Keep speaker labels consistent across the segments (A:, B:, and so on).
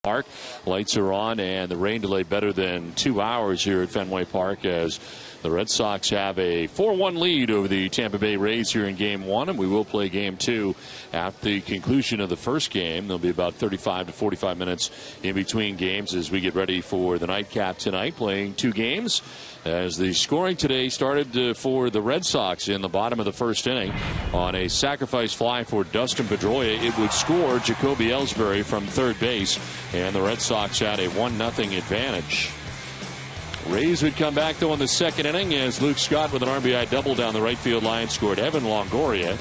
A: Park. Lights are on, and the rain delay better than 2 hours here at Fenway Park as the Red Sox have a 4-1 lead over the Tampa Bay Rays here in Game 1, and we will play Game 2 at the conclusion of the first game. There'll be about 35 to 45 minutes in between games as we get ready for the nightcap tonight, playing 2 games. As the scoring today started for the Red Sox in the bottom of the first inning on a sacrifice fly for Dustin Pedroia. It would score Jacoby Ellsbury from third base, and the Red Sox had a 1-0 advantage. Rays would come back, though, in the second inning as Luke Scott with an RBI double down the right field line scored Evan Longoria,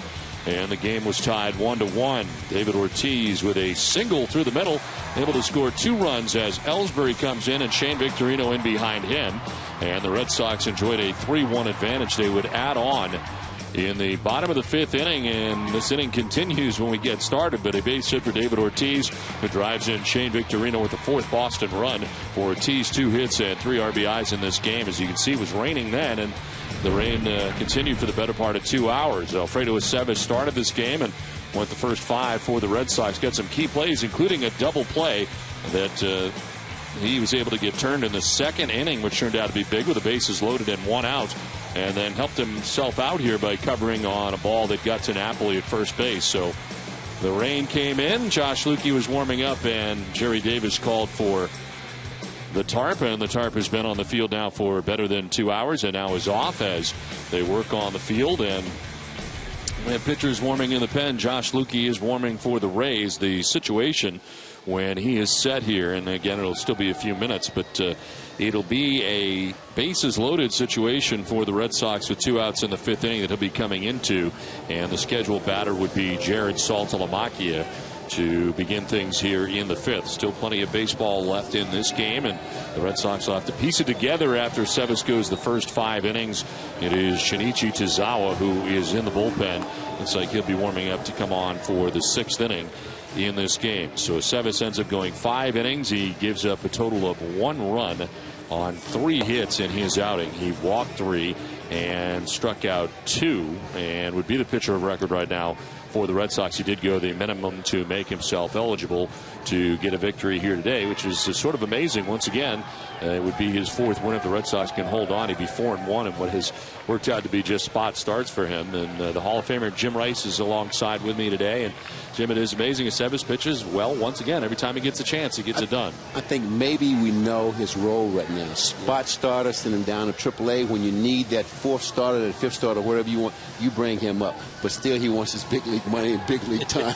A: and the game was tied 1-1. David Ortiz with a single through the middle, able to score 2 runs as Ellsbury comes in and Shane Victorino in behind him, and the Red Sox enjoyed a 3-1 advantage. They would add on in the bottom of the 5th inning, and this inning continues when we get started, but a base hit for David Ortiz, who drives in Shane Victorino with the 4th Boston run for Ortiz. 2 hits and 3 RBIs in this game. As you can see, it was raining then, and the rain continued for the better part of 2 hours. Alfredo Aceves started this game and went the first 5 for the Red Sox. Got some key plays, including a double play that he was able to get turned in the second inning, which turned out to be big with the bases loaded and 1 out, and then helped himself out here by covering on a ball that got to Napoli at first base. So the rain came in. Josh Lukey was warming up, and Jerry Davis called for the tarp, and the tarp has been on the field now for better than 2 hours and now is off as they work on the field. And we have pitchers warming in the pen. Josh Lukey is warming for the Rays. The situation when he is set here, and again, it'll still be a few minutes, but it'll be a bases loaded situation for the Red Sox with 2 outs in the 5th inning that he'll be coming into, and the scheduled batter would be Jared Saltalamacchia to begin things here in the 5th. Still plenty of baseball left in this game, and the Red Sox will have to piece it together after Aceves goes the first 5 innings. It is Shinichi Tozawa who is in the bullpen. Looks like he'll be warming up to come on for the 6th inning in this game. So Aceves ends up going 5 innings. He gives up a total of 1 run on 3 hits in his outing. He walked 3 and struck out 2 and would be the pitcher of record right now for the Red Sox. He did go the minimum to make himself eligible to get a victory here today, which is sort of amazing. Once again, it would be his 4th win if the Red Sox can hold on. He'd be 4-1 in what has worked out to be just spot starts for him. And the Hall of Famer Jim Rice is alongside with me today. And Jim, it is amazing. Aceves pitches well once again. Every time he gets a chance, he gets it done.
B: I think maybe we know his role right now. Spot starter, send him down to AAA. When you need that 4th starter, that 5th starter, whatever you want, you bring him up. But still, he wants his big league money and big league time.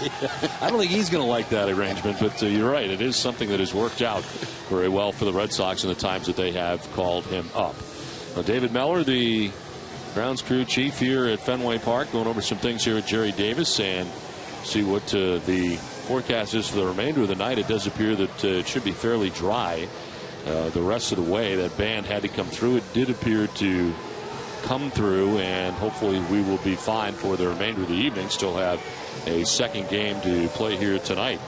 A: I don't think he's going to like that arrangement, but you're right. It is something that has worked out very well for the Red Sox in the times that they have called him up. Now, David Meller, the grounds crew chief here at Fenway Park, going over some things here with Jerry Davis and see what the forecast is for the remainder of the night. It does appear that it should be fairly dry the rest of the way. That band had to come through. It did appear to come through, and hopefully we will be fine for the remainder of the evening. Still have a second game to play here tonight.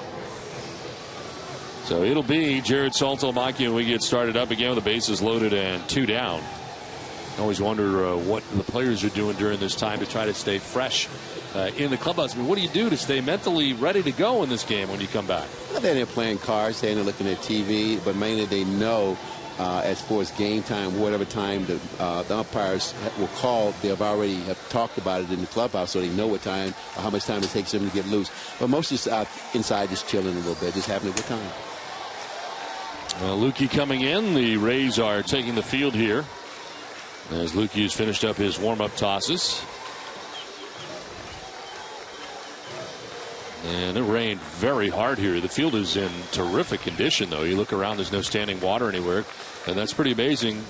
A: So it'll be Jared Saltalamacchia when we get started up again with the bases loaded and 2 down. I always wonder what the players are doing during this time to try to stay fresh in the clubhouse. I mean, what do you do to stay mentally ready to go in this game when you come back?
B: Well, they're playing cards, they're looking at TV, but mainly they know as far as game time, whatever time the umpires will call, they've already have talked about it in the clubhouse, so they know what time or how much time it takes them to get loose. But most just out inside, just chilling a little bit, just having a good time.
A: Lukey coming in. The Rays are taking the field here as Lukey has finished up his warm-up tosses. And it rained very hard here. The field is in terrific condition, though. You look around, there's no standing water anywhere. And that's pretty amazing,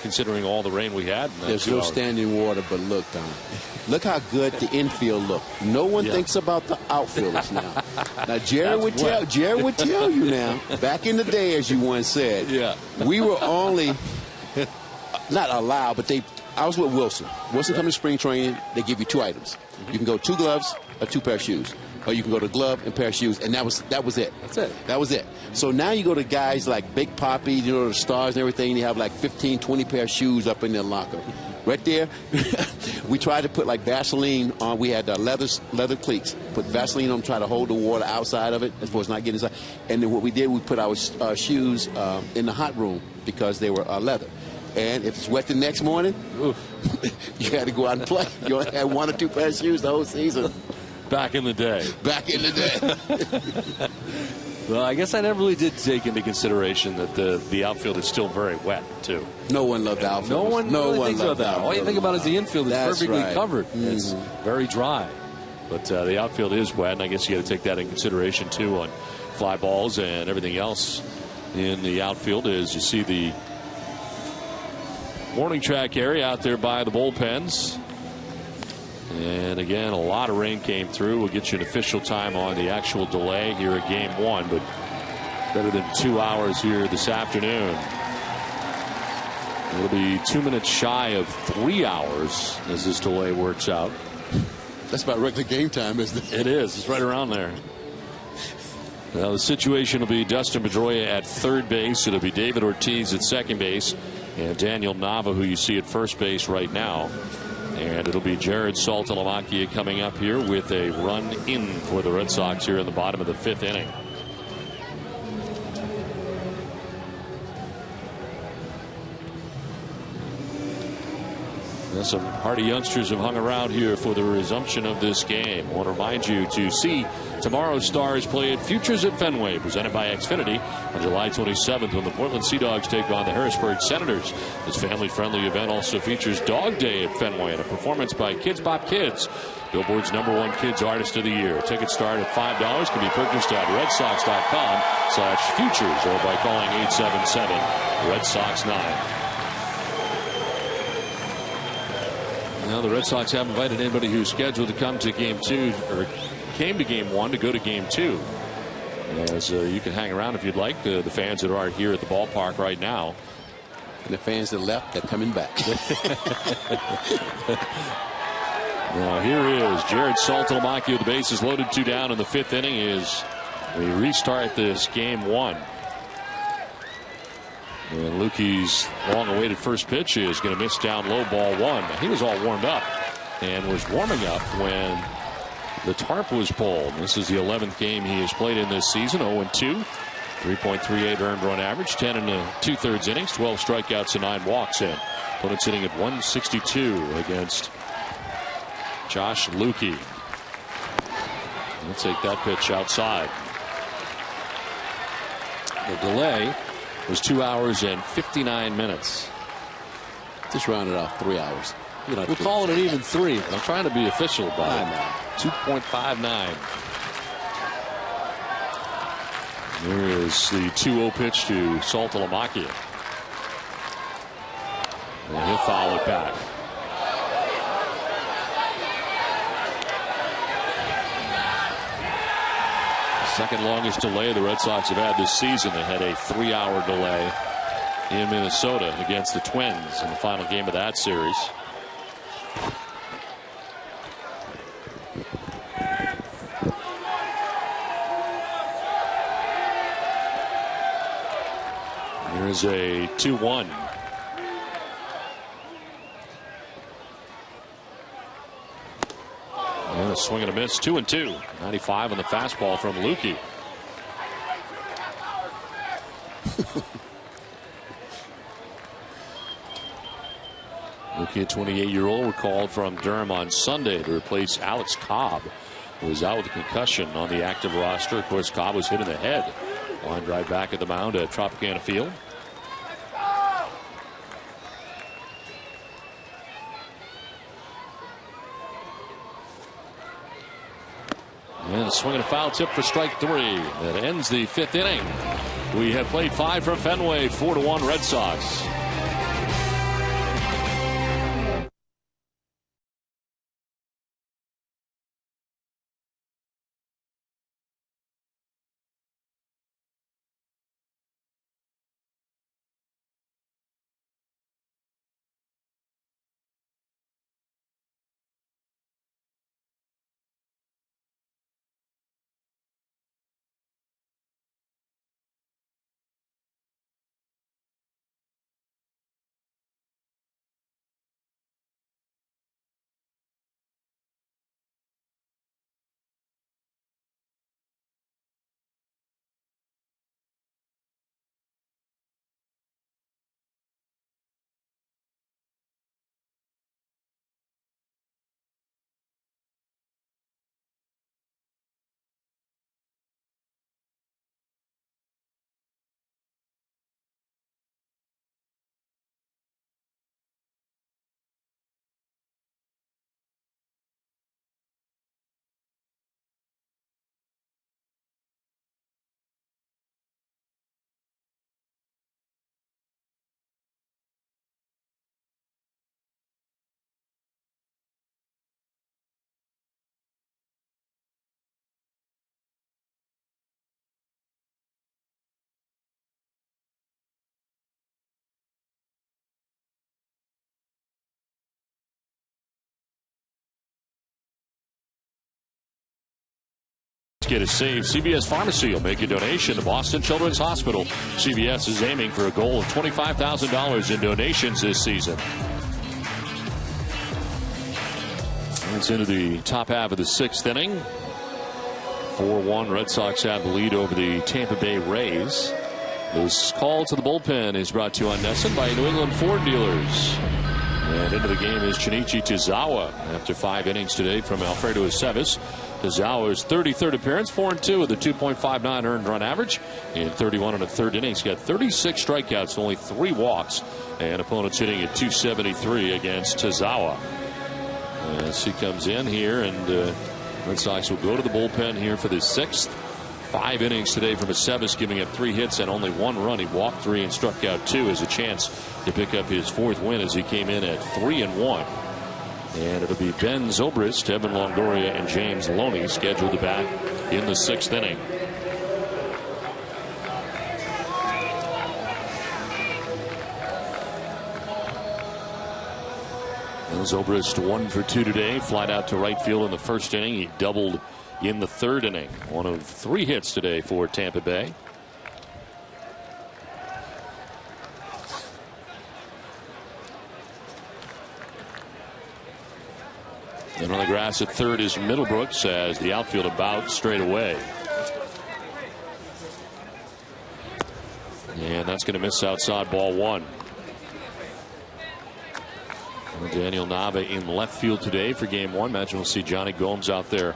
A: considering all the rain we had.
B: There's no standing water, but look, Don. Look how good the infield looked. No one thinks about the outfielders now. Now, Jerry would tell you now, back in the day, as you once said, we were only, not allowed, but I was with Wilson. Wilson come to spring training, they give you 2 items. You can go 2 gloves or 2 pair of shoes. Or you can go to glove and pair of shoes, and that was it.
A: That's it.
B: That was it. So now you go to guys like Big Papi, the stars and everything, they have like 15, 20 pair of shoes up in their locker. right there. We tried to put like Vaseline on. We had leather cleats. Put Vaseline on, try to hold the water outside of it as far as not getting inside. And then what we did, we put our shoes in the hot room because they were leather. And if it's wet the next morning, you had to go out and play. You only had 1 or 2 pairs of shoes the whole season.
A: Back in the day.
B: Back in the day.
A: Well, I guess I never really did take into consideration that the outfield is still very wet, too.
B: No one loved the outfield.
A: No one thinks about that. All you think about is the infield. It's perfectly covered.
B: Mm-hmm.
A: It's very dry. But the outfield is wet, and I guess you got to take that in consideration, too, on fly balls and everything else in the outfield. As you see the warning track area out there by the bullpens. And again, a lot of rain came through. We'll get you an official time on the actual delay here at game 1, but better than 2 hours here this afternoon. It'll be 2 minutes shy of 3 hours as this delay works out.
B: That's about regular game time, isn't it?
A: It is. It's right around there. Now the situation will be Dustin Pedroia at third base. It'll be David Ortiz at second base, and Daniel Nava, who you see at first base right now. And it'll be Jared Saltalamacchia coming up here with a run in for the Red Sox here in the bottom of the 5th inning. And some hardy youngsters have hung around here for the resumption of this game. I want to remind you to see tomorrow's Stars play at Futures at Fenway, presented by Xfinity, on July 27th when the Portland Sea Dogs take on the Harrisburg Senators. This family-friendly event also features Dog Day at Fenway and a performance by Kids Bop Kids, Billboard's #1 Kids Artist of the Year. Tickets start at $5, can be purchased at redsox.com/futures or by calling 877-RED-SOX-9. Now the Red Sox haven't invited anybody who's scheduled to come to game 2 or came to game 1 to go to game 2. As you can hang around if you'd like. The fans that are here at the ballpark right now.
B: And the fans that left, they're coming back.
A: Now here is Jared Saltalamacchia. The bases loaded, 2 down in the 5th inning as we restart this game 1. And Lukey's long-awaited first pitch is going to miss down low, ball 1. He was all warmed up and was warming up when the tarp was pulled. This is the 11th game he has played in this season. 0-2, 3.38 earned run average, 10 and 2/3 innings, 12 strikeouts and 9 walks in. Opponent's hitting at 162 against Josh Lukey. We'll take that pitch outside. The delay was 2 hours and 59 minutes.
B: Just rounded off 3 hours.
A: We'll call it an even 3. I'm trying to be official about it. 2.59. There is the 2-0 pitch to Saltalamacchia. And he'll foul it back. Second longest delay the Red Sox have had this season. They had a 3-hour delay in Minnesota against the Twins in the final game of that series. Here's a 2-1. And a swing and a miss, 2-2. 95 on the fastball from Lukey. Lukey, a 28-year-old, recalled from Durham on Sunday to replace Alex Cobb, who was out with a concussion on the active roster. Of course, Cobb was hit in the head. Line drive back at the mound at Tropicana Field. And a swing and a foul tip for strike 3. That ends the 5th inning. We have played 5 from Fenway, 4-1 Red Sox. get a save, CVS Pharmacy will make a donation to Boston Children's Hospital. CVS is aiming for a goal of $25,000 in donations this season. It's into the top half of the 6th inning. 4-1. Red Sox have the lead over the Tampa Bay Rays. This call to the bullpen is brought to you on NESN by New England Ford Dealers. And into the game is Shinichi Tozawa after 5 innings today from Alfredo Aceves. Tozawa's 33rd appearance, 4-2 with a 2.59 earned run average in 31 1/3 innings. He's got 36 strikeouts, only 3 walks, and opponents hitting at 273 against Tozawa. As he comes in here, and Red Sox will go to the bullpen here for the 6th. 5 innings today from Aceves, giving up 3 hits and only 1 run. He walked 3 and struck out 2 as a chance to pick up his 4th win as he came in at 3-1. And it'll be Ben Zobrist, Evan Longoria, and James Loney scheduled to bat in the 6th inning. Zobrist 1 for 2 today. Flied out to right field in the 1st inning. He doubled in the 3rd inning. 1 of 3 hits today for Tampa Bay. And on the grass at 3rd is Middlebrooks as the outfield about straight away. And that's going to miss outside, ball 1. Daniel Nava in left field today for game 1. Imagine we'll see Johnny Gomes out there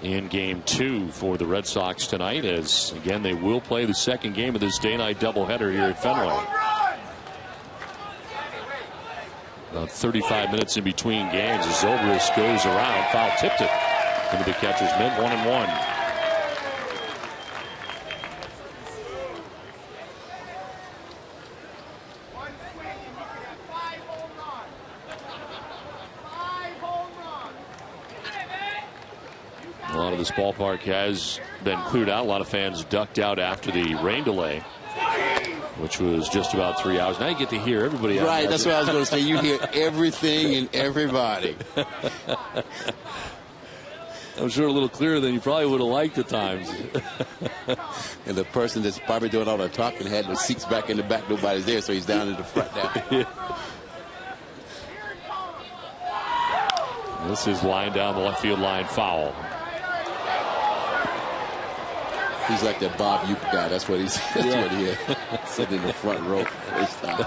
A: in game 2 for the Red Sox tonight, as again they will play the 2nd game of this day-night doubleheader here at Fenway. About 35 minutes in between games as Zobrist goes around, foul tipped it into the catcher's mitt, 1-1. A lot of this ballpark has been cleared out. A lot of fans ducked out after the rain delay, which was just about 3 hours. Now you get to hear everybody.
B: Right, that's what I was going to say. You hear everything and everybody.
A: I'm sure a little clearer than you probably would have liked at times.
B: And the person that's probably doing all the talking had the seats back in the back. Nobody's there, so he's down in the front now.
A: Yeah. This is line down the left field line, foul.
B: He's like that Bob Uecker guy. That's what he's. That's what he is. Sitting in the front row for the first time.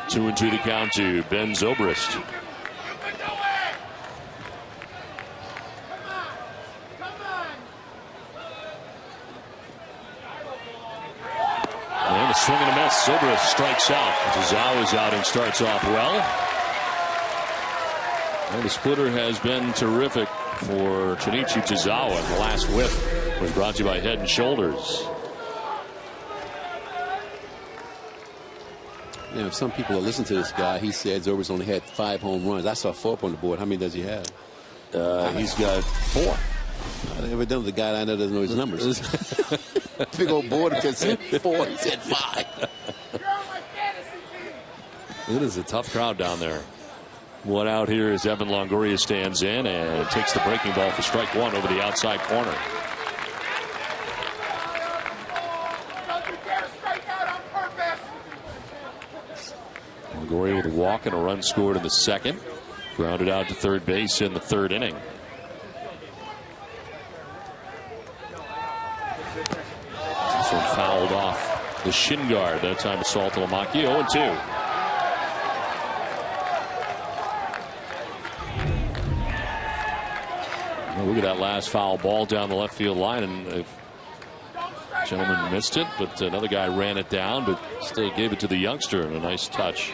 A: 2-2 to count to Ben Zobrist. And a swing and a miss. Zobrist strikes out. Tozawa's out and starts off well. And the splitter has been terrific for Shinichi Tozawa. The last whiff was brought to you by Head and Shoulders.
B: You know, some people that listen to this guy, he said Zobrist only had 5 home runs. I saw 4 up on the board. How many does he have?
A: He's got 4.
B: Evidently, the guy I know doesn't know his numbers. Big old board that said 4, he said 5.
A: It is a tough crowd down there. One out here as Evan Longoria stands in and takes the breaking ball for strike 1 over the outside corner. Longoria with a walk and a run scored in the 2nd. Grounded out to 3rd base in the 3rd inning. This one fouled off the shin guard. That time assault to Lamaki. 0-2. Well, look at that last foul ball down the left field line, and the gentleman missed it, but another guy ran it down, but still gave it to the youngster in a nice touch.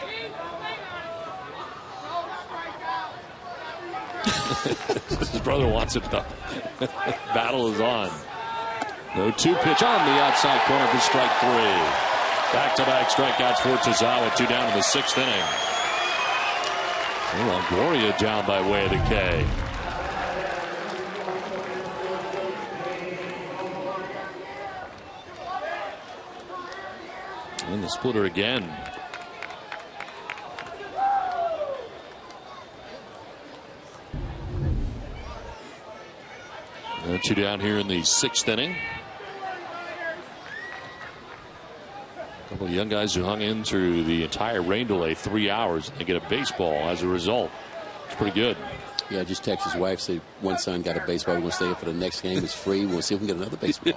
A: His brother wants it though. Battle is on. No 2-pitch on the outside corner for strike 3. Back-to-back strikeouts for Tozawa. 2 down in the 6th inning. Longoria down by way of the K. And the splitter again. 2 down here in the 6th inning. A couple of young guys who hung in through the entire rain delay, 3 hours, and they get a baseball as a result. It's pretty good.
B: Yeah, I just texted his wife, say one son got a baseball. We're going to stay for the next game. It's free. We'll see if we can get another baseball.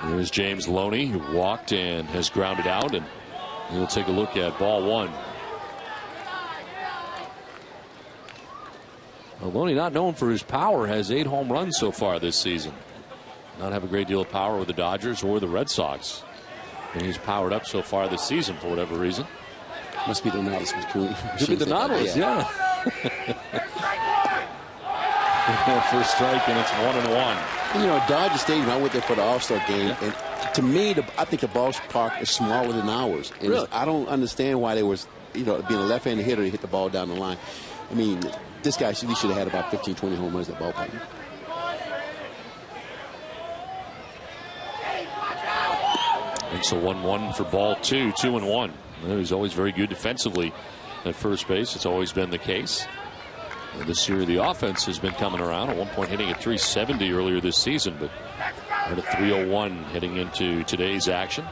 A: There's James Loney, who walked and has grounded out, and we'll take a look at ball 1. Well, Loney, not known for his power, has 8 home runs so far this season. Not have a great deal of power with the Dodgers or the Red Sox. And he's powered up so far this season for whatever reason.
B: Must be the Nautilus.
A: Could be the Nautilus, yeah. First strike, and it's 1-1.
B: You know, Dodger Stadium, I went there for the All-Star game, and to me, I think the ballpark is smaller than ours. And
A: really?
B: I don't understand why there was, being a left-handed hitter to hit the ball down the line. I mean, this guy should have had about 15, 20 home runs at ballpark.
A: It's a 1-1 for ball 2, 2-1. He's always very good defensively at first base. It's always been the case. And this year, the offense has been coming around. At one point, hitting at 370 earlier this season, but at a 301 heading into today's action.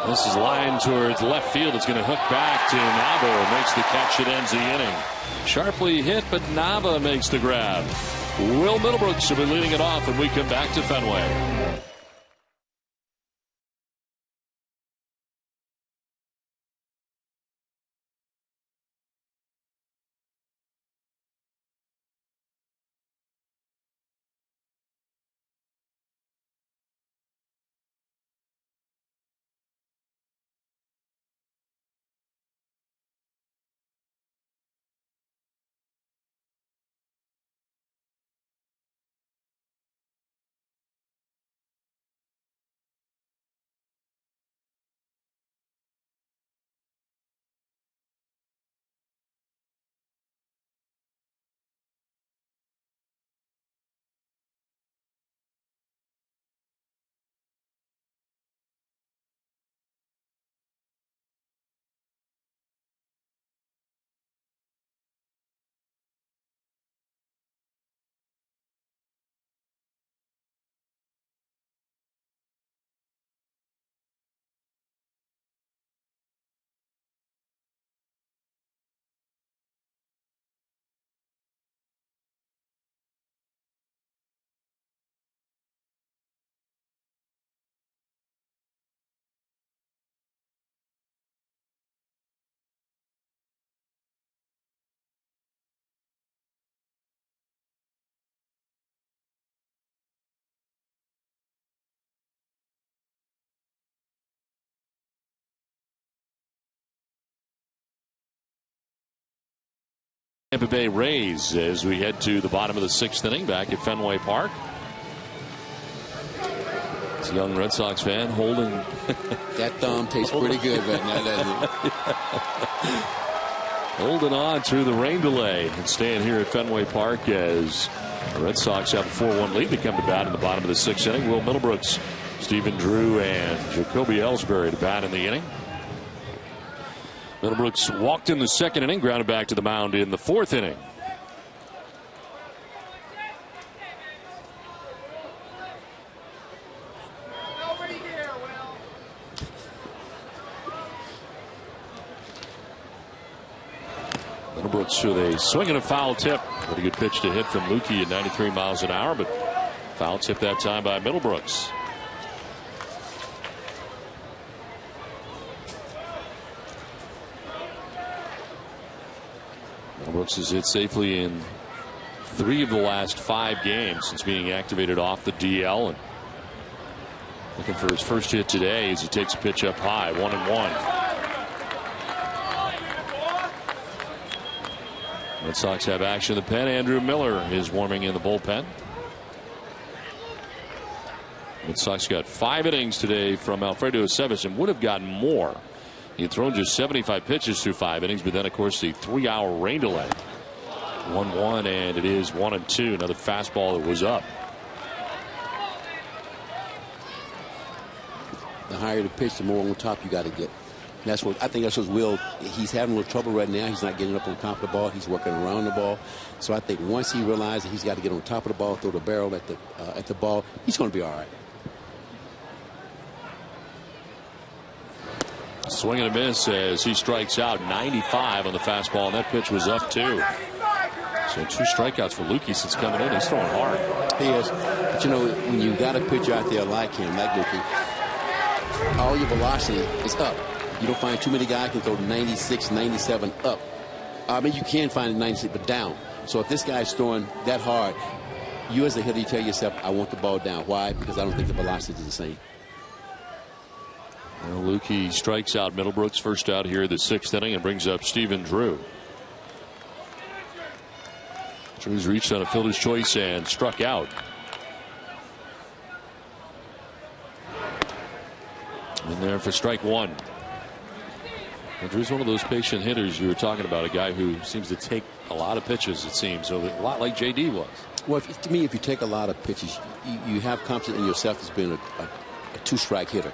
A: This is lined towards left field. It's going to hook back to Nava. Makes the catch. It ends the inning. Sharply hit, but Nava makes the grab. Will Middlebrooks will be leading it off when we come back to Fenway. Tampa Bay Rays as we head to the bottom of the 6th inning back at Fenway Park. This young Red Sox fan holding.
B: That thumb tastes pretty good right now, doesn't it?
A: Holding on through the rain delay and staying here at Fenway Park as the Red Sox have a 4-1 lead. They come to bat in the bottom of the 6th inning. Will Middlebrooks, Stephen Drew, and Jacoby Ellsbury to bat in the inning. Middlebrooks walked in the 2nd inning, grounded back to the mound in the 4th inning. Middlebrooks with a swing and a foul tip. Pretty good pitch to hit from Mookie at 93 miles an hour, but foul tip that time by Middlebrooks. Middlebrooks has hit safely in 3 of the last 5 games since being activated off the DL, and looking for his first hit today as he takes a pitch up high. 1-1. Red Sox have action in the pen. Andrew Miller is warming in the bullpen. Red Sox got 5 innings today from Alfredo Aceves and would have gotten more. He had thrown just 75 pitches through 5 innings, but then, of course, the 3-hour rain delay 1-1, and it is 1-2. Another fastball that was up.
B: The higher the pitch, the more on top you got to get. That's what I think. That's what Will. He's having a little trouble right now. He's not getting up on top of the ball. He's working around the ball. So I think once he realizes he's got to get on top of the ball, throw the barrel at the ball, he's going to be all right.
A: Swing and a miss as he strikes out. 95 on the fastball, and that pitch was up too. So 2 strikeouts for Lukey since coming in. He's throwing hard.
B: He is. But you know, when you got a pitcher out there like him, like Lukey, all your velocity is up. You don't find too many guys can throw 96, 97 up. I mean, you can find it 96, but down. So if this guy's throwing that hard, you as a hitter, you tell yourself, I want the ball down. Why? Because I don't think the velocity is the same.
A: Well, Lukey strikes out Middlebrooks first out here the 6th inning and brings up Stephen Drew. Drew's reached on a fielder's choice and struck out. In there for strike 1. And Drew's one of those patient hitters you were talking about, a guy who seems to take a lot of pitches, it seems, so a lot like J.D. was.
B: Well, to me, if you take a lot of pitches, you have confidence in yourself as being a 2-strike hitter.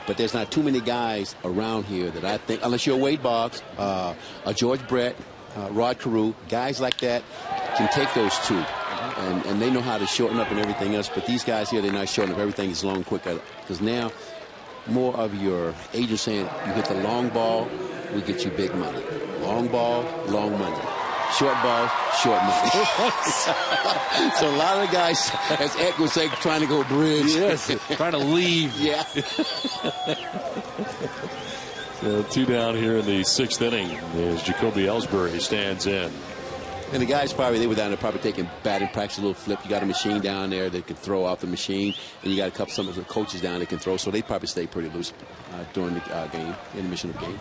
B: But there's not too many guys around here that I think, unless you're Wade Boggs, a George Brett, Rod Carew, guys like that can take those 2. And they know how to shorten up and everything else. But these guys here, they're not shortening up. Everything is long, quick. Because now, more of your agents saying, you hit the long ball, we get you big money. Long ball, long money. Short ball, short money. So a lot of the guys, as Ed would say, trying to go bridge.
A: Yes, trying to leave.
B: Yeah.
A: So 2 down here in the 6th inning as Jacoby Ellsbury stands in.
B: And the guys they were down there probably taking batting practice, a little flip. You got a machine down there that can throw off the machine, and you got a couple some of the coaches down that can throw. So they probably stay pretty loose during the game, intermission of the game.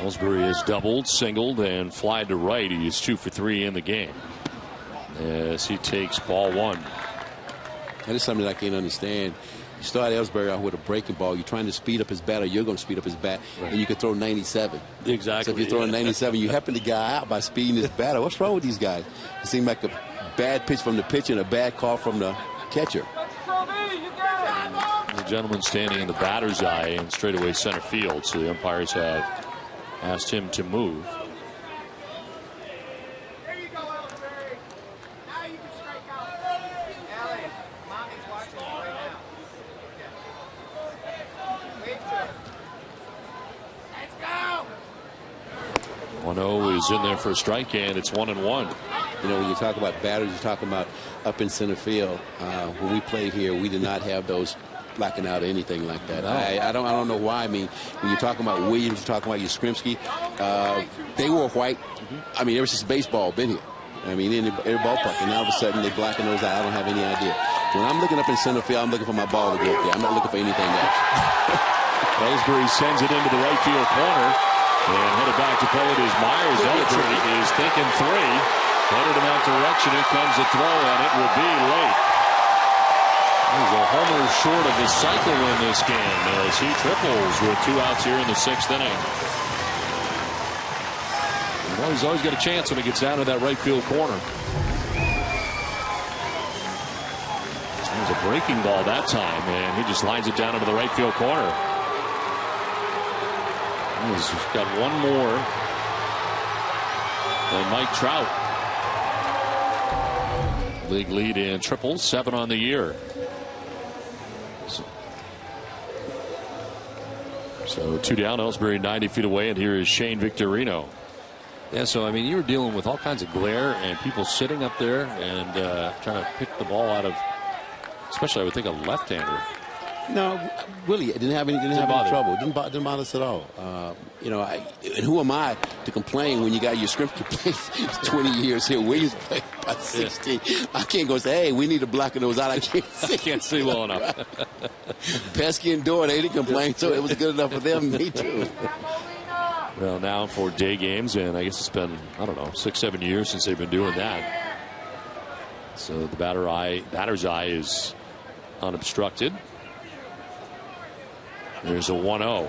A: Ellsbury has doubled, singled, and flied to right. He is 2 for 3 in the game as he takes ball 1.
B: That is something that I can't understand. You start Ellsbury out with a breaking ball. You're trying to speed up his bat, or you're going to speed up his bat, right, and you can throw 97.
A: Exactly.
B: So if you're throwing 97, you helping the guy out by speeding his bat. What's wrong with these guys? It seemed like a bad pitch from the pitcher and a bad call from the catcher.
A: The gentleman standing in the batter's eye in straightaway center field, so the umpires had asked him to move.
C: There you go, Ellsbury. Now you can strike out. Ellie, mommy's watching you right now. Wait for it. Let's go.
A: 1-0 is in there for a strike, and it's 1-1.
B: You know, when you talk about batters, you're talking about up in center field. When we played here, we did not have those blacking out or anything like that. I don't know why. I mean, when you're talking about Williams, you're talking about Yastrzemski, they were white. I mean, ever since baseball been here. I mean, in every ballpark, and all of a sudden they blacken those out. I don't have any idea. When I'm looking up in center field, I'm looking for my ball to go up there. I'm not looking for anything else.
A: Ellsbury sends it into the right field corner and headed back to play it as Myers. Ellsbury is thinking 3. Headed in that direction. Here comes the throw, and it will be late. He's a homer short of the cycle in this game as he triples with 2 outs here in the 6th inning. Well, he's always got a chance when he gets down to that right field corner. It was a breaking ball that time, and he just lines it down into the right field corner. He's got one more than Mike Trout. League lead in triples, 7 on the year. So 2 down, Ellsbury 90 feet away, and here is Shane Victorino. Yeah, so I mean, you were dealing with all kinds of glare and people sitting up there and trying to pick the ball out of, especially I would think, a left-hander.
B: No, really, it didn't have any trouble. It didn't bother us at all. You know, and who am I to complain when you got your script played 20 years here? Williams played about 16. Yeah. I can't go say, hey, we need to block those out. I can't see.
A: I can't see well enough.
B: Pesky and Dora, they didn't complain, so it was good enough for them. Me too.
A: Well, now for day games, and I guess it's been, I don't know, 6-7 years since they've been doing that. So the batter's eye is unobstructed. There's a 1-0,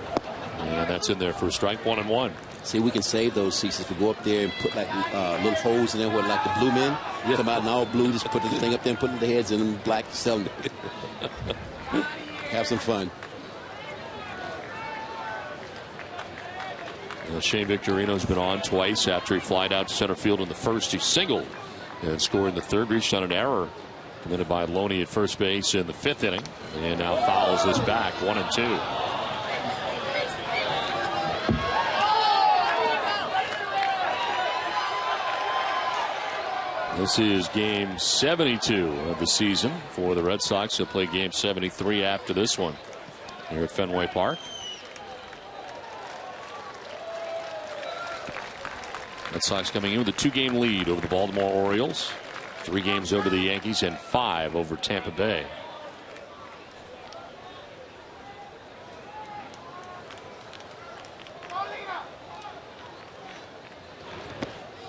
A: and that's in there for a strike. 1-1.
B: See, we can save those seats if we go up there and put like little holes in there where like the blue men come out in all blue, just put the thing up there and put the heads in them black, sell them. Have some fun.
A: Shane Victorino's been on twice after he flied out to center field in the first. He singled and scored in the third, reached on an error committed by Loney at first base in the 5th inning, and now fouls this back, 1-2. This is game 72 of the season for the Red Sox. They'll play game 73 after this one here at Fenway Park. Red Sox coming in with a 2-game lead over the Baltimore Orioles. 3 games over the Yankees and 5 over Tampa Bay.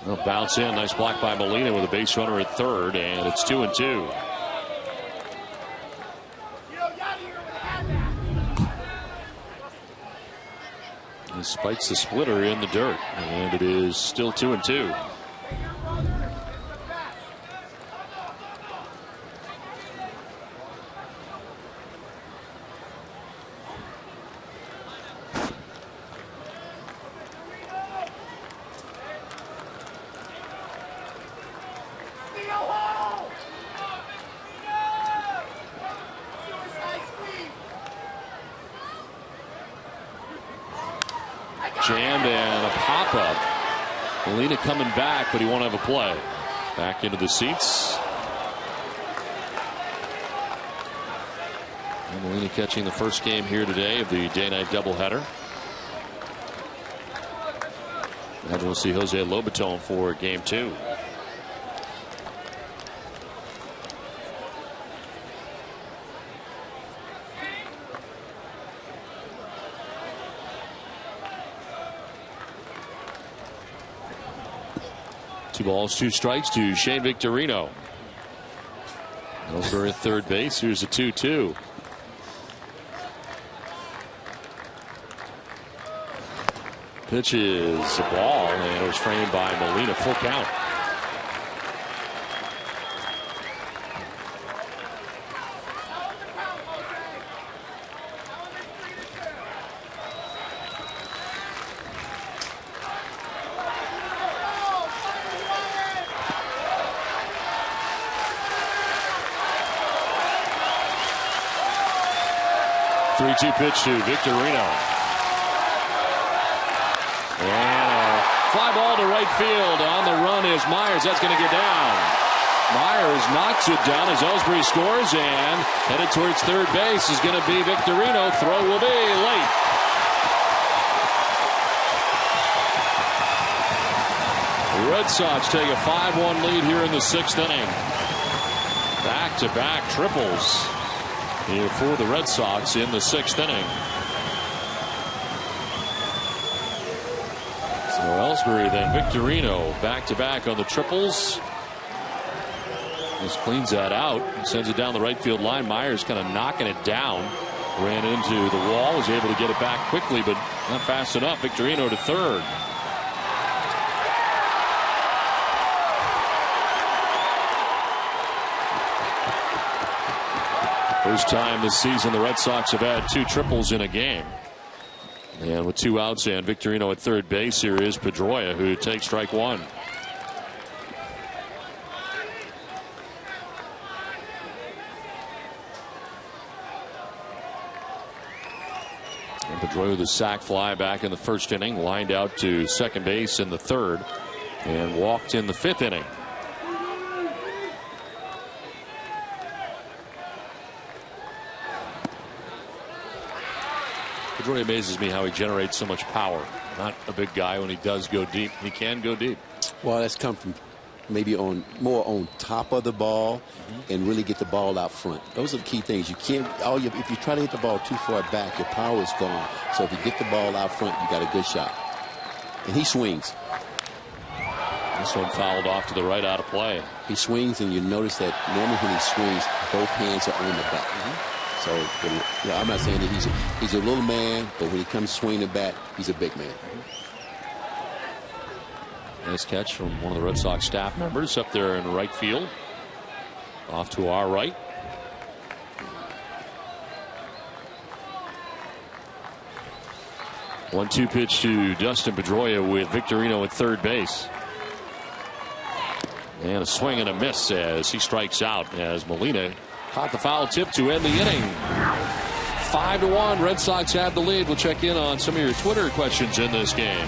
A: Well, bounce in. Nice block by Molina with a base runner at third, and it's 2-2. He spikes the splitter in the dirt, and it is still 2-2. Jammed and a pop-up. Molina coming back, but he won't have a play. Back into the seats. And Molina catching the first game here today of the day-night doubleheader. And we'll see Jose Lobaton for game 2. Two balls, 2 strikes to Shane Victorino. Over at third base. Here's a 2-2. Pitch is a ball, and it was framed by Molina. Full count. Pitch to Victorino. And a fly ball to right field. On the run is Myers. That's going to get down. Myers knocks it down as Ellsbury scores, and headed towards third base is going to be Victorino. Throw will be late. The Red Sox take a 5-1 lead here in the 6th inning. Back-to-back triples here for the Red Sox in the 6th inning. So Ellsbury, then Victorino, back-to-back on the triples. Just cleans that out and sends it down the right field line. Myers kind of knocking it down. Ran into the wall, was able to get it back quickly, but not fast enough. Victorino to third. First time this season the Red Sox have had 2 triples in a game. And with 2 outs and Victorino at third base, here is Pedroia, who takes strike 1. And Pedroia with a sac fly back in the 1st inning, lined out to second base in the 3rd, and walked in the 5th inning. Pedroia amazes me how he generates so much power. Not a big guy. When he does go deep, he can go deep.
B: Well, that's come from maybe more on top of the ball and really get the ball out front. Those are the key things. You can't if you try to hit the ball too far back, your power is gone. So if you get the ball out front, you got a good shot. And he swings.
A: This one fouled off to the right, out of play.
B: He swings, and you notice that normally when he swings, both hands are on the bat. So, I'm not saying that he's a little man, but when he comes swinging the bat, he's a big man.
A: Nice catch from one of the Red Sox staff members up there in right field. Off to our right. One-two pitch to Dustin Pedroia with Victorino at third base. And a swing and a miss as he strikes out as Molina caught the foul tip to end the inning. 5-1. Red Sox have the lead. We'll check in on some of your Twitter questions in this game.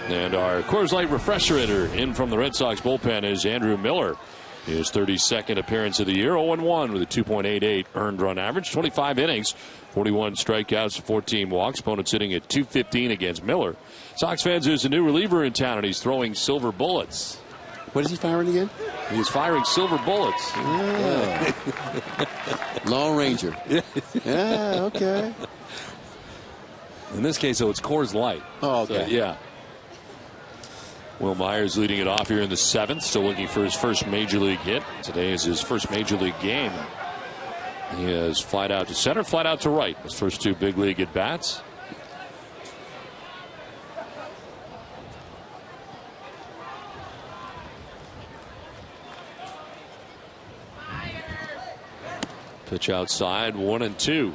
A: And our Coors Light refrigerator in from the Red Sox bullpen is Andrew Miller. His 32nd appearance of the year, 0-1 with a 2.88 earned run average, 25 innings, 41 strikeouts, 14 walks. Opponent sitting at .215 against Miller. Sox fans, there's a new reliever in town, and he's throwing silver bullets.
B: What is he firing again?
A: He's firing silver bullets.
B: Yeah. Lone Ranger. Yeah, okay.
A: In this case, though, it's Coors Light.
B: Oh, okay.
A: So, yeah. Will Myers leading it off here in the 7th, still looking for his first major league hit. Today is his first major league game. He has flied out to center, flied out to right. His first two big league at bats. Pitch outside, 1-2.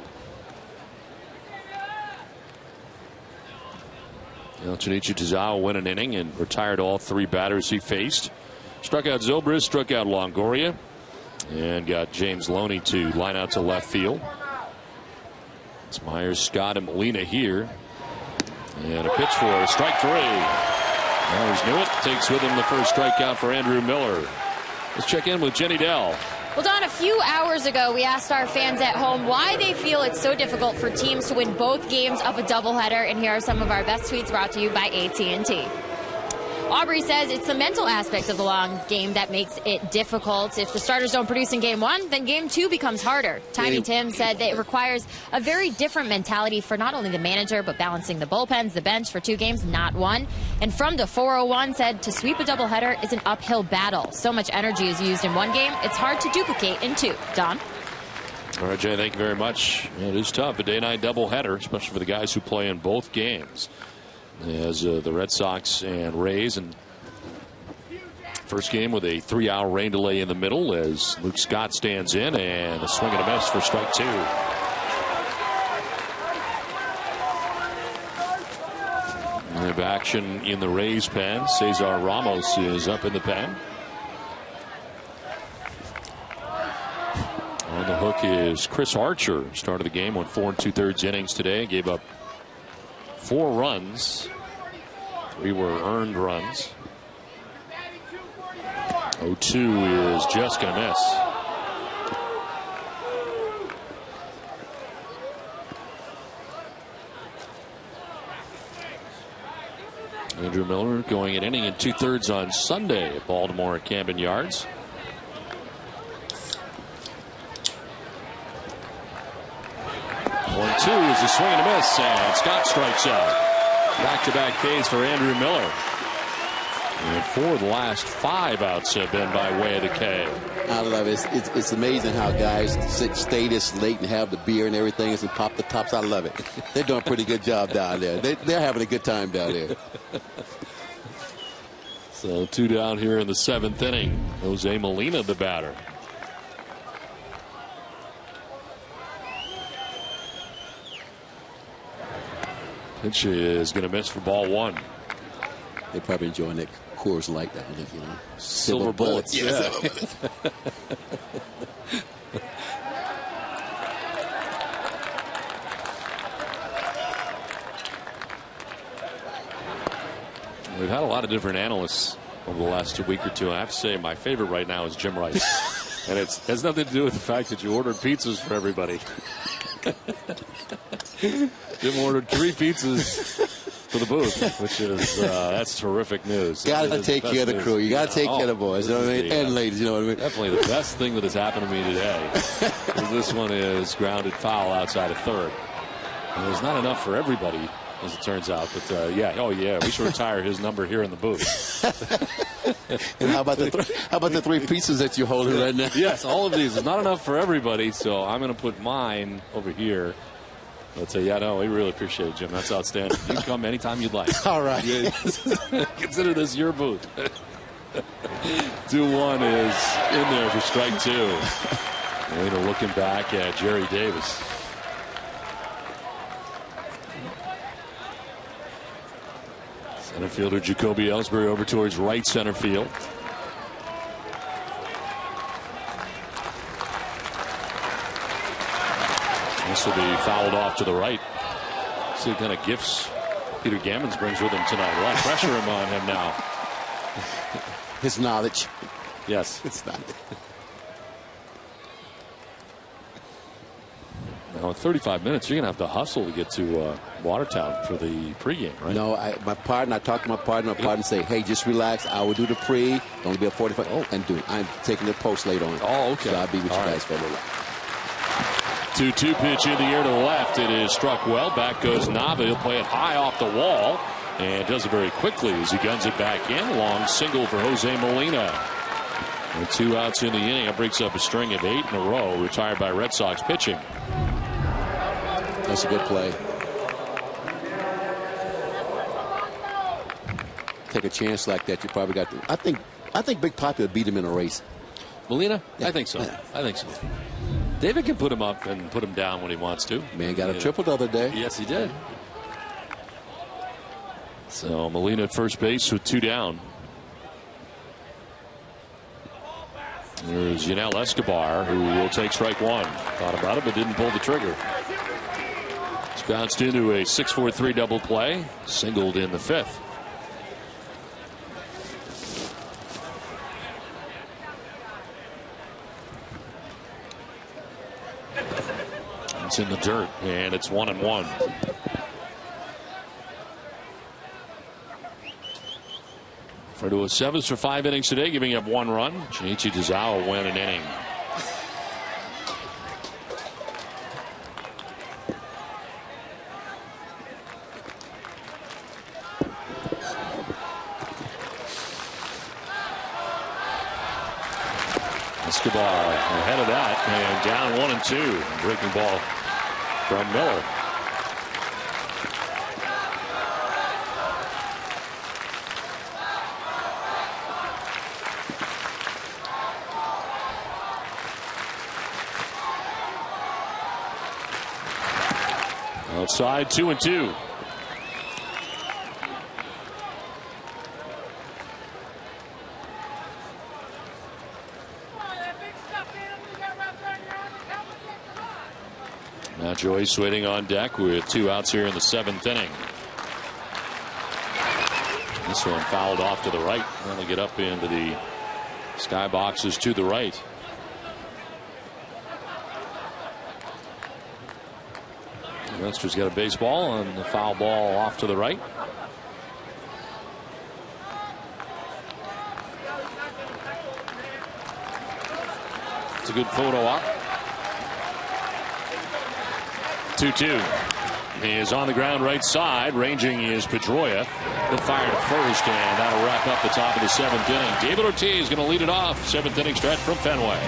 A: Junichi Tazawa went an inning and retired all three batters he faced. Struck out Zobrist, struck out Longoria, and got James Loney to line out to left field. It's Myers, Scott, and Molina here. And a pitch for strike three. Myers knew it. Takes with him the first strikeout for Andrew Miller. Let's check in with Jenny Dell.
D: Well, Don, a few hours ago, we asked our fans at home why they feel it's so difficult for teams to win both games of a doubleheader, and here are some of our best tweets brought to you by AT&T. Aubrey says it's the mental aspect of the long game that makes it difficult. If the starters don't produce in game one, then game two becomes harder. Tiny Tim said that it requires a very different mentality for not only the manager, but balancing the bullpens, the bench for 2 games, not one. And from the 401 said to sweep a doubleheader is an uphill battle. So much energy is used in one game, it's hard to duplicate in 2. Don?
A: All right, Jay, thank you very much. It is tough, a day-night doubleheader, especially for the guys who play in both games. As the Red Sox and Rays, and first game with a 3-hour rain delay in the middle as Luke Scott stands in, and a swing and a miss for strike 2. We have action in the Rays pen. Cesar Ramos is up in the pen. look is Chris Archer. Started the game, went 4 2/3 innings today. Gave up 4 runs. 3 were earned runs. 0-2 is just going to miss. Andrew Miller going an inning and 2/3 on Sunday at Baltimore at Camden Yards. One, 2 is a swing and a miss, and Scott strikes out. Back-to-back Ks for Andrew Miller. And 4 of the last 5 outs have been by way of the K.
B: I love it. It's amazing how guys stay this late and have the beer and everything and pop the tops. I love it. They're doing a pretty good job down there. They're having a good time down there.
A: So 2 down here in the 7th inning. Jose Molina, the batter. Pitch is going to miss for ball 1.
B: They're probably enjoying that Coors Light, you know.
A: Silver bullets. Yeah. We've had a lot of different analysts over the last week or two. I have to say my favorite right now is Jim Rice. And it has nothing to do with the fact that you ordered pizzas for everybody. Jim ordered 3 pizzas for the booth, which is that's terrific news.
B: Got to take care of the crew. You got to take care of the boys, you know what I mean? And ladies, you know what I mean?
A: Definitely the best thing that has happened to me today. This one is grounded foul outside of third. And there's not enough for everybody, as it turns out. But yeah, we should retire his number here in the booth.
B: And how about the 3 pieces that you're holding right now?
A: Yes, all of these is not enough for everybody, so I'm going to put mine over here. Let's say, yeah, no, we really appreciate it, Jim. That's outstanding. You can come anytime you'd like.
B: All right.
A: Consider this your booth. 2-1 is in there for strike 2. Later looking back at Jerry Davis. Center fielder Jacoby Ellsbury over towards right center field. This will be fouled off to the right. See what kind of gifts Peter Gammons brings with him tonight. A lot of pressure on him now.
B: His knowledge.
A: Yes.
B: It's not.
A: Now, in 35 minutes, you're going to have to hustle to get to Watertown for the pregame, right?
B: No, I talked to my partner. My partner say, hey, just relax. I will do the pre. Only be a 45. Oh, and I'm taking the post late on.
A: Oh, okay.
B: So I'll be with you guys for a little while.
A: 2-2 pitch in the air to the left. It is struck well. Back goes Nava. He'll play it high off the wall and does it very quickly as he guns it back in. Long single for Jose Molina. And 2 outs in the inning. That breaks up a string of 8 in a row. Retired by Red Sox pitching.
B: That's a good play. Take a chance like that, you probably got to. I think Big Papi would beat him in a race.
A: Molina?
B: Yeah.
A: I think so.
B: Yeah.
A: I think so. David can put him up and put him down when he wants to.
B: Man got a triple the other day.
A: Yes, he did. So Molina at first base with 2 down. There's Yanel Escobar, who will take strike 1. Thought about it, but didn't pull the trigger. He's bounced into a 6-4-3 double play. Singled in the 5th. It's in the dirt, and it's 1-1. Fredo Aceves for 5 innings today, giving up 1 run. Junichi Tazawa win an inning. Escobar ahead of that, and down 1-2. Breaking ball from Miller. Outside, 2-2. Now Joyce waiting on deck with 2 outs here in the 7th inning. This one fouled off to the right. Trying to get up into the sky boxes to the right. Munster's got a baseball and the foul ball off to the right. It's a good photo op. 2-2. He is on the ground right side. Ranging is Pedroia. He'll fire to first, and that'll wrap up the top of the 7th inning. David Ortiz going to lead it off. 7th inning stretch from Fenway.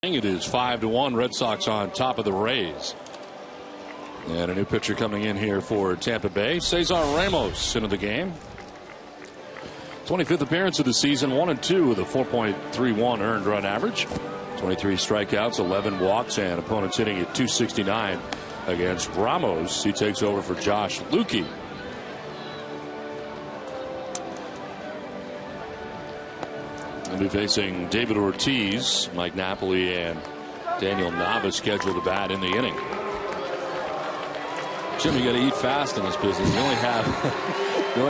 A: It is 5-1. Red Sox on top of the Rays. And a new pitcher coming in here for Tampa Bay. Cesar Ramos into the game. 25th appearance of the season. 1-2 with a 4.31 earned run average. 23 strikeouts, 11 walks, and opponents hitting at .269 against Ramos. He takes over for Josh Lukey. They'll be facing David Ortiz, Mike Napoli, and Daniel Nava scheduled to bat in the inning. Jim, you got to eat fast in this business. You only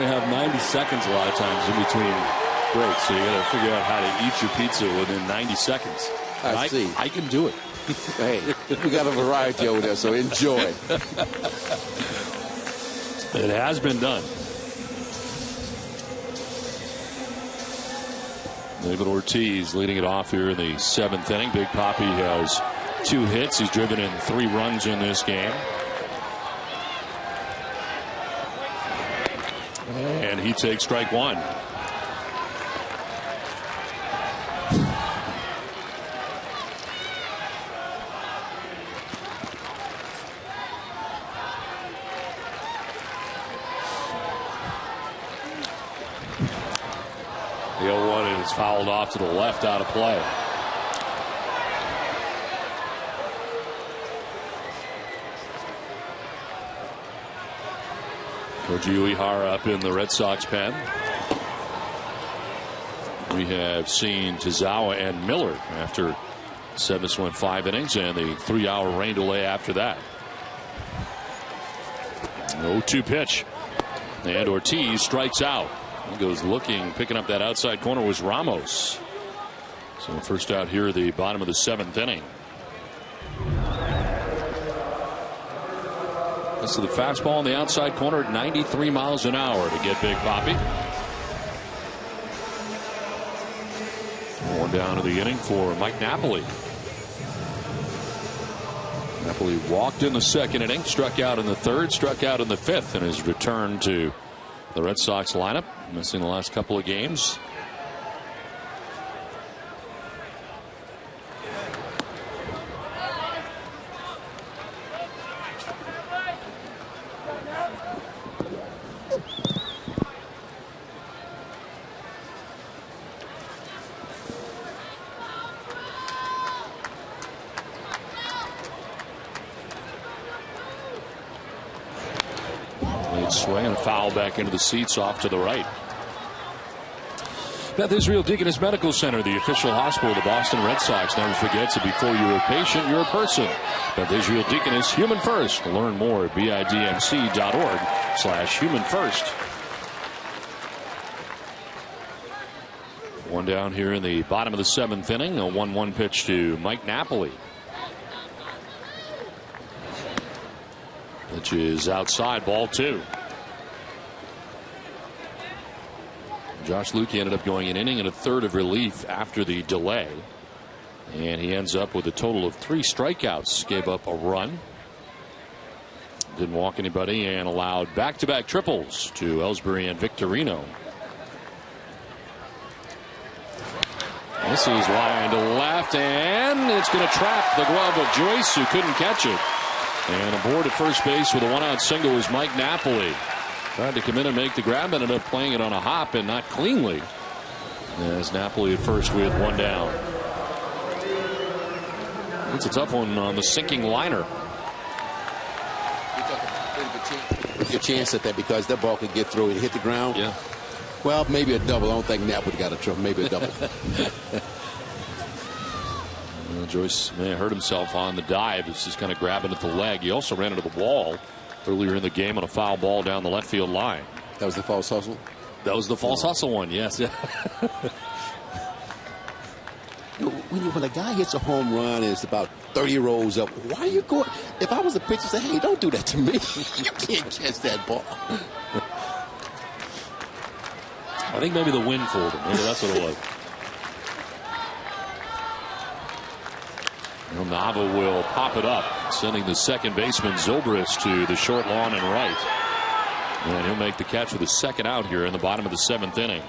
A: have 90 seconds a lot of times in between breaks, so you got to figure out how to eat your pizza within 90 seconds.
B: I see.
A: I can do it.
B: Hey, we got a variety over there, so enjoy.
A: It has been done. David Ortiz leading it off here in the 7th inning. Big Papi has 2 hits. He's driven in 3 runs in this game. And he takes strike 1. The 0-1 is fouled off to the left, out of play. Koji Uehara up in the Red Sox pen. We have seen Tazawa and Miller after Sevis went 5 innings and the 3-hour rain delay after that. 0-2 pitch. And Ortiz strikes out. He goes looking, picking up that outside corner was Ramos. So first out here, the bottom of the 7th inning. This is the fastball on the outside corner at 93 miles an hour to get Big Papi. One down to the inning for Mike Napoli. Napoli walked in the 2nd inning, struck out in the 3rd, struck out in the 5th, and has returned to the Red Sox lineup, missing the last couple of games. Good swing and a foul back into the seats off to the right. Beth Israel Deaconess Medical Center, the official hospital of the Boston Red Sox. Never forget that before you're a patient, you're a person. Beth Israel Deaconess, human first. Learn more at bidmc.org/human first. One down here in the bottom of the 7th inning. A 1-1 pitch to Mike Napoli. Which is outside, ball 2. Josh Lukey ended up going an inning and a third of relief after the delay. And he ends up with a total of 3 strikeouts. Gave up a run. Didn't walk anybody and allowed back-to-back triples to Ellsbury and Victorino. This is line to left, and it's going to trap the glove of Joyce, who couldn't catch it. And aboard at first base with a 1-out single is Mike Napoli. Tried to come in and make the grab, ended up playing it on a hop and not cleanly. As Napoli at first with 1 down. It's a tough one on the sinking liner.
B: Good chance at that because that ball could get through and hit the ground.
A: Yeah.
B: Well, maybe a double. I don't think Napoli got a triple. Maybe a double.
A: Well, Joyce may have hurt himself on the dive. It's just kind of grabbing at the leg. He also ran into the wall earlier in the game on a foul ball down the left field line.
B: That was the false hustle?
A: That was the false hustle one, yes.
B: When a guy hits a home run and it's about 30 rows up, why are you going? If I was a pitcher, say, hey, don't do that to me. You can't catch that ball.
A: I think maybe the wind fooled him. Maybe that's what it was. Well, Nava will pop it up, sending the second baseman Zobrist to the short lawn and right. And he'll make the catch with a 2nd out here in the bottom of the 7th inning.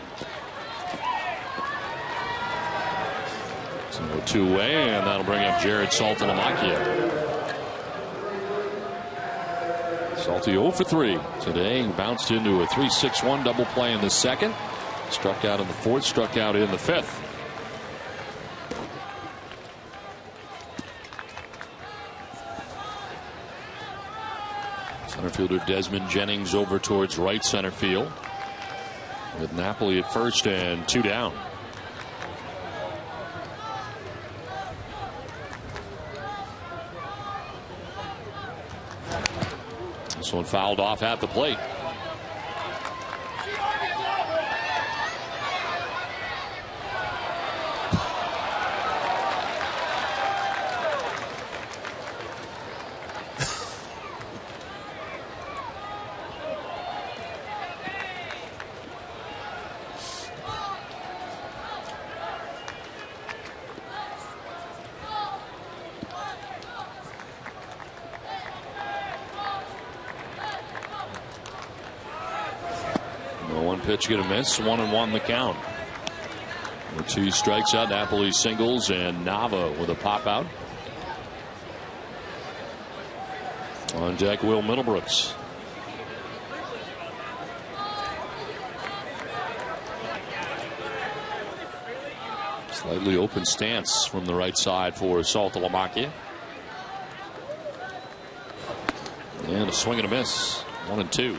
A: So 2-way, and that'll bring up Jared Saltalamacchia. Salty 0 for 3 today. Bounced into a 3-6-1 double play in the 2nd. Struck out in the 4th, struck out in the 5th. Center fielder Desmond Jennings over towards right center field, with Napoli at first and 2 down. This one fouled off at the plate. Pitch get a miss. 1-1 the count. With 2 strikes out. Napoli singles and Nava with a pop out. On deck, Will Middlebrooks. Slightly open stance from the right side for Saltalamacchia. And a swing and a miss. 1-2.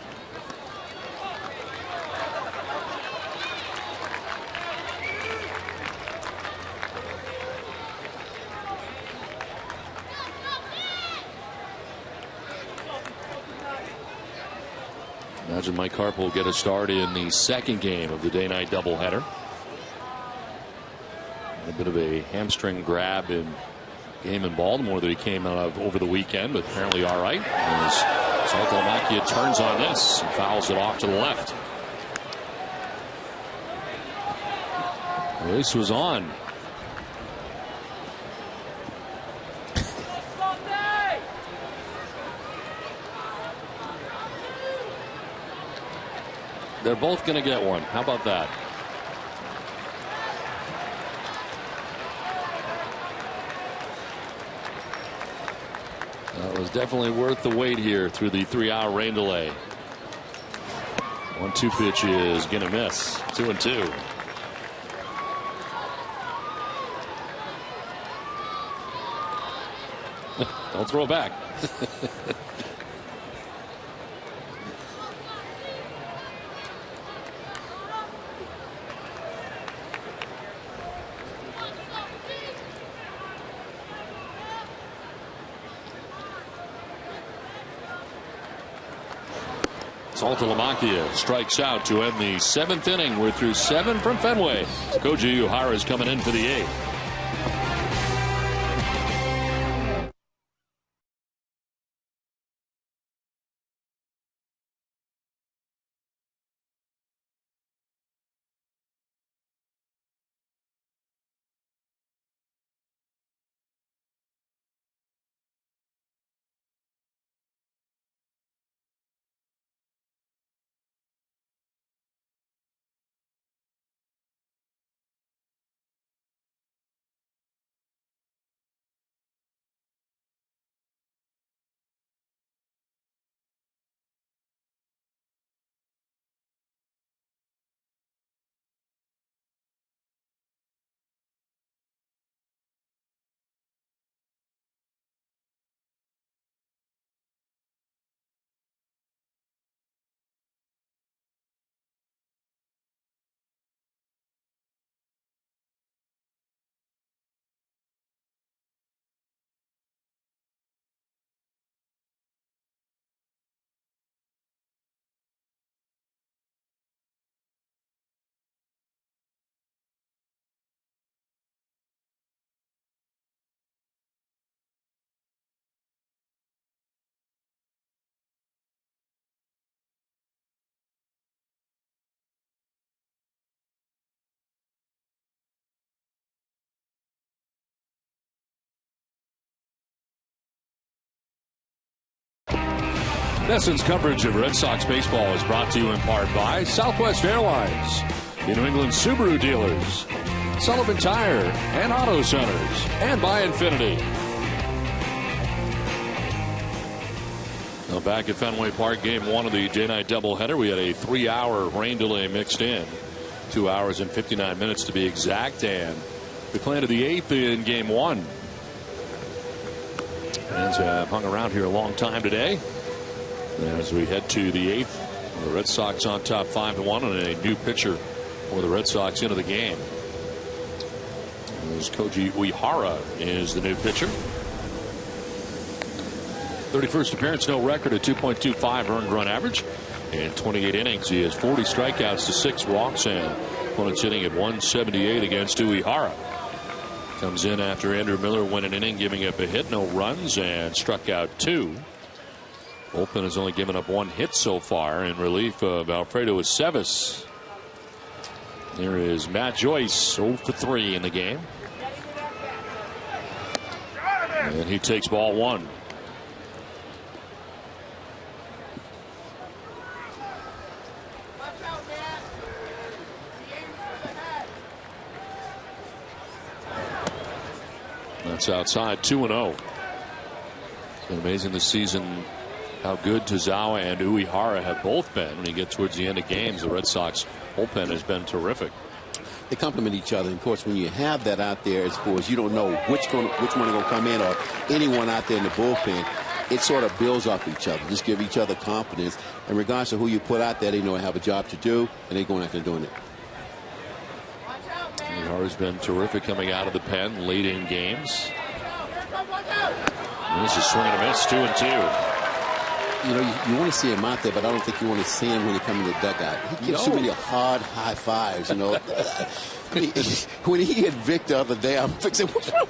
A: Imagine Mike Harp will get a start in the 2nd game of the day-night doubleheader. A bit of a hamstring grab in game in Baltimore that he came out of over the weekend, but apparently all right. As Saltalamacchia turns on this and fouls it off to the left. The race was on. They're both going to get one. How about that? That was definitely worth the wait here through the 3-hour rain delay. 1-2 pitch is going to miss. 2-2. Don't throw it back. Saltalamacchia strikes out to end the 7th inning. We're through 7 from Fenway. Koji Uehara is coming in for the 8th. NESN's coverage of Red Sox baseball is brought to you in part by Southwest Airlines, New England Subaru dealers, Sullivan Tire and Auto Centers, and by Infinity. Now back at Fenway Park, game 1 of the day-night doubleheader. We had a 3-hour rain delay mixed in, 2 hours and 59 minutes to be exact, and we planted the 8th in game 1. Fans have hung around here a long time today. As we head to the 8th, the Red Sox on top 5-1, and a new pitcher for the Red Sox into the game. As Koji Uehara is the new pitcher. 31st appearance, no record, at 2.25 earned run average. In 28 innings, he has 40 strikeouts to 6 walks, and opponents hitting at 178 against Uehara. Comes in after Andrew Miller went an inning, giving up a hit, no runs, and struck out 2. Bullpen has only given up 1 hit so far in relief of Alfredo Aceves. There is Matt Joyce, 0 for 3 in the game. And he takes ball 1. That's outside, 2-0. It's been amazing this season how good Tozawa and Uehara have both been. When you get towards the end of games, the Red Sox bullpen has been terrific.
B: They complement each other. And of course, when you have that out there, as far as you don't know which one is going to come in, or anyone out there in the bullpen, it sort of builds off each other. Just give each other confidence. And regardless of who you put out there, they know they have a job to do, and they're going out there doing it.
A: Uehara's been terrific coming out of the pen late in games. This is swing and a miss, 2-2.
B: You know, you want to see him out there, but I don't think you want to see him when he comes in the dugout. He gives too many hard high fives, you know. When he hit Vic the other day, I'm fixing, what's wrong?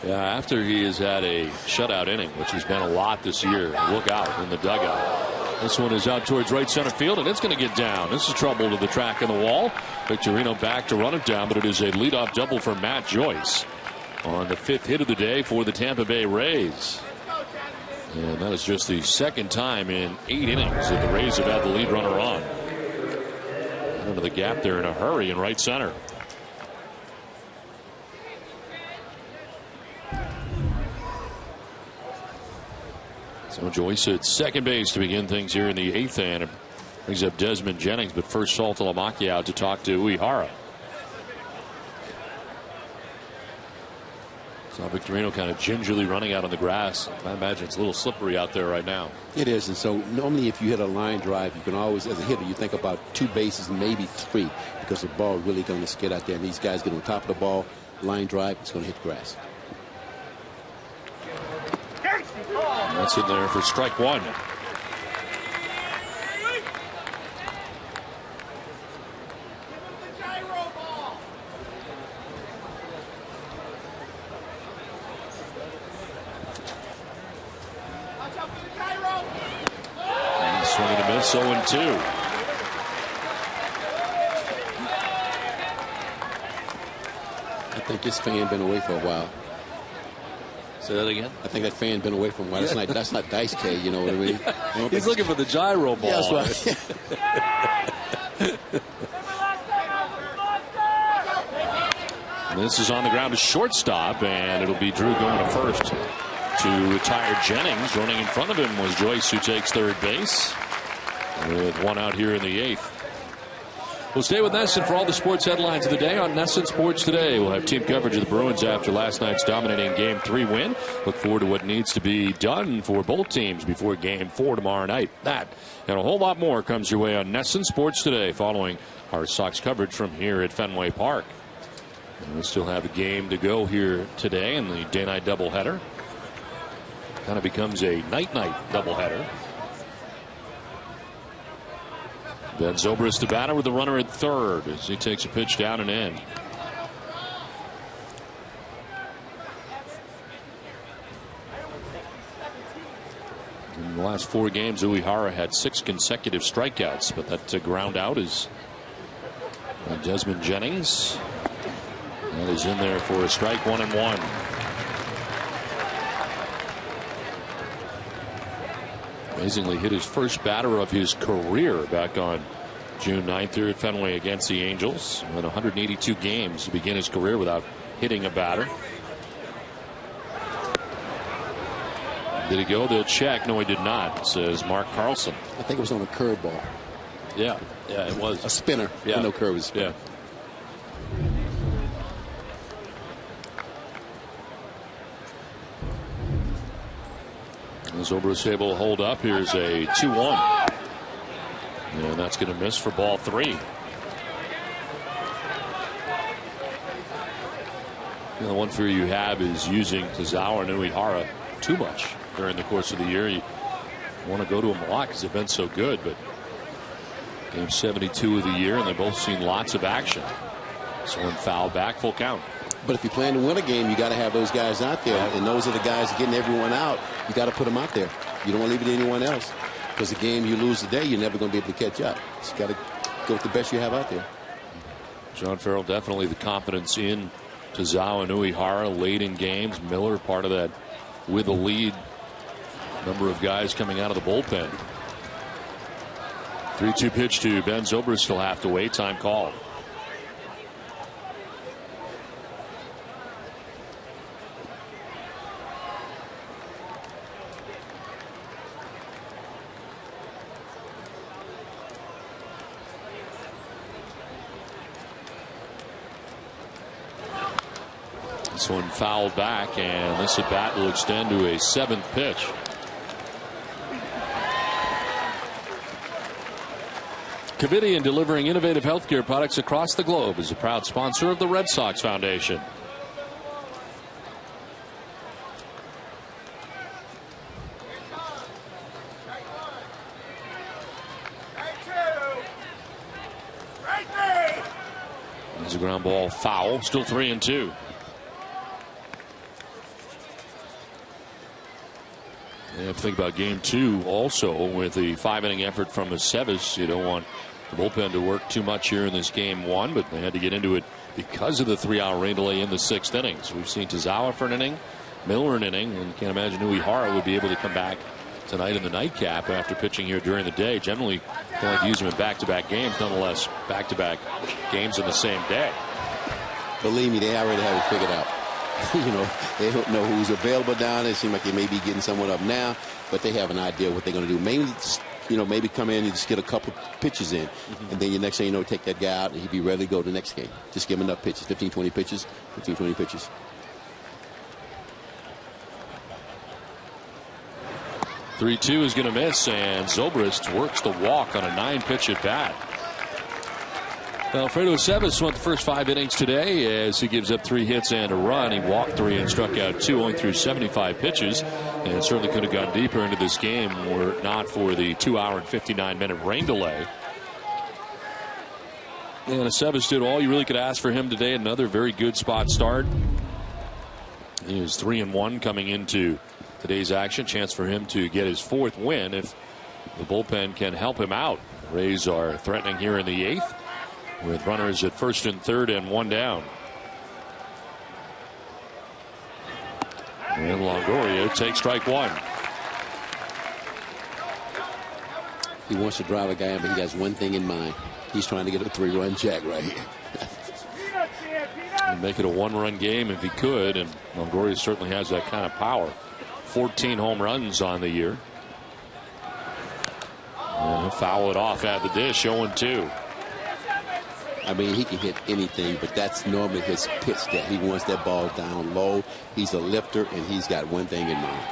A: Yeah, after he has had a shutout inning, which has been a lot this year, look out in the dugout. This one is out towards right center field, and it's going to get down. This is trouble to the track and the wall. Victorino back to run it down, but it is a leadoff double for Matt Joyce on the 5th hit of the day for the Tampa Bay Rays. And that is just the 2nd time in 8 innings that the Rays have had the lead runner on. Into the gap there in a hurry in right center. So Joyce at second base to begin things here in the 8th, and it brings up Desmond Jennings, but first Saltalamacchia out to talk to Uehara. Saw Victorino kind of gingerly running out on the grass. I imagine it's a little slippery out there right now.
B: It is, and so normally if you hit a line drive, you can always, as a hitter, you think about 2 bases, maybe 3, because the ball really going to skid out there. And these guys get on top of the ball, line drive, it's going to hit the grass.
A: That's in there for strike 1. It's 0-2.
B: I think this fan been away for a while.
E: Say that again?
B: I think that fan been away for a while. That's not Dice K, you know what I mean?
E: He's looking for the gyro ball.
B: Yeah, that's right.
A: This is on the ground to shortstop, and it'll be Drew going to first to retire Jennings. Running in front of him was Joyce, who takes third base with one out here in the 8th. We'll stay with Nesson for all the sports headlines of the day on Nesson Sports Today. We'll have team coverage of the Bruins after last night's dominating Game 3 win. Look forward to what needs to be done for both teams before Game 4 tomorrow night. That and a whole lot more comes your way on Nesson Sports Today following our Sox coverage from here at Fenway Park. And we still have a game to go here today in the day-night doubleheader. Kind of becomes a night-night doubleheader. Ben Zobrist, the batter, with the runner at third as he takes a pitch down and in. In the last 4 games, Uehara had 6 consecutive strikeouts, but that ground out is Desmond Jennings. That is in there for a strike, 1-1. Amazingly hit his first batter of his career back on June 9th here at Fenway against the Angels. Went 182 games to begin his career without hitting a batter. Did he go? They'll check. No, he did not, says Mark Carlson.
B: I think it was on a curveball.
E: Yeah, it was.
B: A spinner.
E: Yeah.
B: No curve, was
E: yeah.
A: Zobrist able to hold up. Here's a 2-1. And that's going to miss for ball 3. The one fear you have is using Tazawa and Uehara too much during the course of the year. You want to go to them a lot because they've been so good, but game 72 of the year, and they've both seen lots of action. So one foul back, full count.
B: But if you plan to win a game, you got to have those guys out there, and those are the guys getting everyone out. You got to put them out there. You don't want to leave it to anyone else, because the game you lose today, you're never going to be able to catch up. So you got to go with the best you have out there.
A: John Farrell, definitely the confidence in Tazawa and Uehara late in games. Miller part of that with a lead. Number of guys coming out of the bullpen. 3-2 pitch to Ben Zobrist. Still have to wait. Time call. This one fouled back, and this at bat will extend to a 7th pitch. Covidien, delivering innovative healthcare products across the globe, is a proud sponsor of the Red Sox Foundation. There's a ground ball foul, still 3-2. You have to think about game 2 also with the 5-inning effort from Aceves. You don't want the bullpen to work too much here in this game 1, but they had to get into it because of the 3-hour rain delay in the 6th inning. So we've seen Tazawa for an inning, Miller an inning, and can't imagine Uehara would be able to come back tonight in the nightcap after pitching here during the day. Generally, they like to use them in back-to-back games. Nonetheless, back-to-back games in the same day.
B: Believe me, they already have it figured out. You know, they don't know who's available down there. It seems like they may be getting someone up now, but they have an idea what they're going to do. Maybe, maybe come in and just get a couple pitches in, and then the next thing you know, take that guy out, and he'd be ready to go to the next game. Just give him enough pitches, 15, 20 pitches, 15, 20 pitches.
A: (3-2) is going to miss, and Zobrist works the walk on a 9-pitch at bat. Alfredo Aceves went the first 5 innings today as he gives up 3 hits and a run. He walked 3 and struck out 2, only through 75 pitches, and certainly could have gone deeper into this game were it not for the 2-hour and 59-minute rain delay. And Aceves did all you really could ask for him today. Another very good spot start. He was 3-1 coming into today's action. Chance for him to get his 4th win if the bullpen can help him out. Rays are threatening here in the 8th with runners at first and third and one down. And Longoria takes strike one.
B: He wants to drive a guy in, but he has one thing in mind. He's trying to get a 3-run jack right here.
A: Make it a 1-run game if he could, and Longoria certainly has that kind of power. 14 home runs on the year. And he'll foul it off at the dish, 0-2.
B: I mean, he can hit anything, but that's normally his pitch that he wants that ball down low. He's a lifter, and he's got one thing in mind.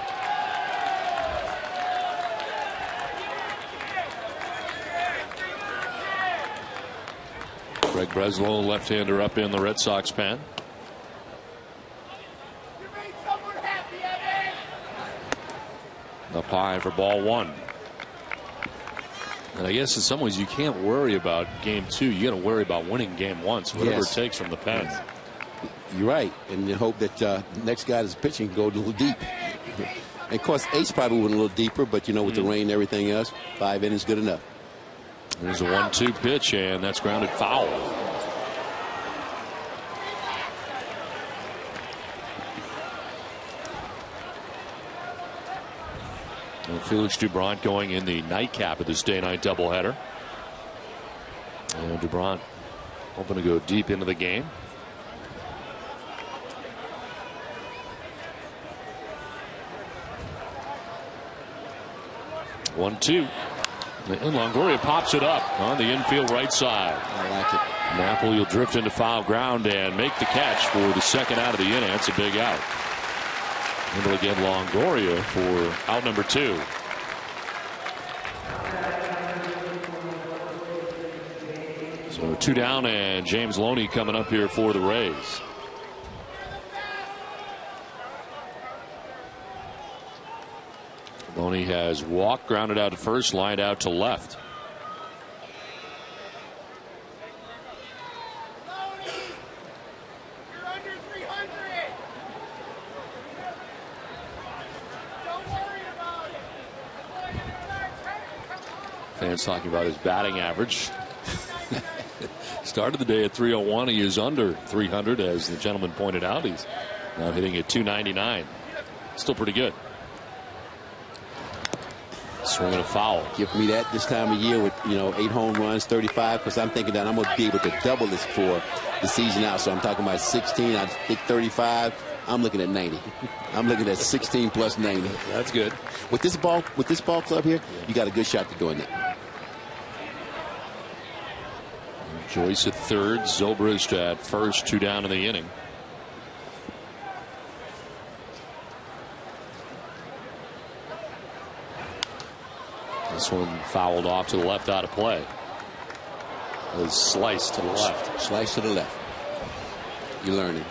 A: Greg Breslow, left-hander, up in the Red Sox pen. Up high for ball one. And I guess in some ways you can't worry about game 2. You got to worry about winning game 1. So whatever it takes from the pen.
B: Yes. You're right, and you hope that the next guy that's pitching go a little deep. And of course, Ace probably went a little deeper, but you know, with the rain and everything else, 5 innings good enough.
A: There's a 1-2 pitch, and that's grounded foul. And Felix Doubront going in the nightcap of this day-night doubleheader. And Doubront hoping to go deep into the game. One, two. And Longoria pops it up on the infield right side.
B: I like it.
A: Napoli will drift into foul ground and make the catch for the second out of the inning. That's a big out. And we'll get Longoria for out number 2. So 2 down, and James Loney coming up here for the Rays. Loney has walked, grounded out to first, lined out to left.
C: You're under 300. Don't worry about it.
A: Fans talking about his batting average. Started the day at 301. He is under 300, as the gentleman pointed out. He's now hitting at 299. Still pretty good. Swinging a foul.
B: Give me that this time of year with, 8 home runs, 35, because I'm thinking that I'm going to be able to double this for the season out. So I'm talking about 16. I think 35. I'm looking at 90. I'm looking at 16 plus 90.
E: That's good.
B: With this ball club here, you got a good shot to doing that.
A: Joyce at third, Zobrist at first, 2 down in the inning. This one fouled off to the left, out of play. It was sliced to the left.
B: Slice to the left. You're learning.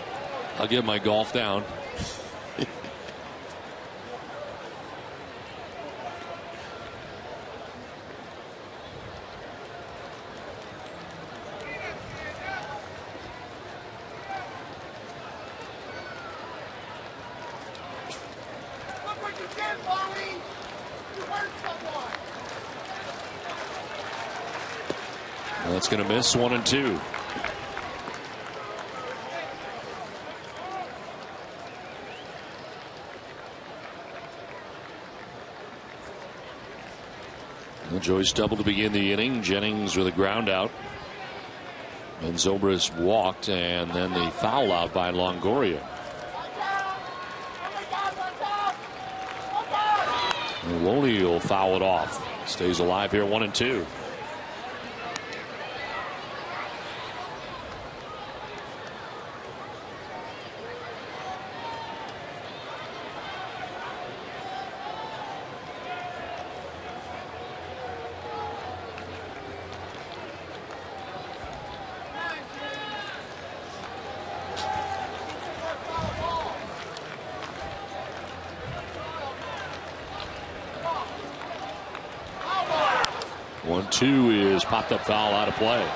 A: I'll get my golf down.
C: Look what you did, Lonnie. You hurt someone.
A: That's going to miss, 1-2. Joyce double to begin the inning. Jennings with a ground out. And Zobrist walked, and then the foul out by Longoria. And Loney will foul it off. Stays alive here, 1-2. Two is popped up foul, out of play.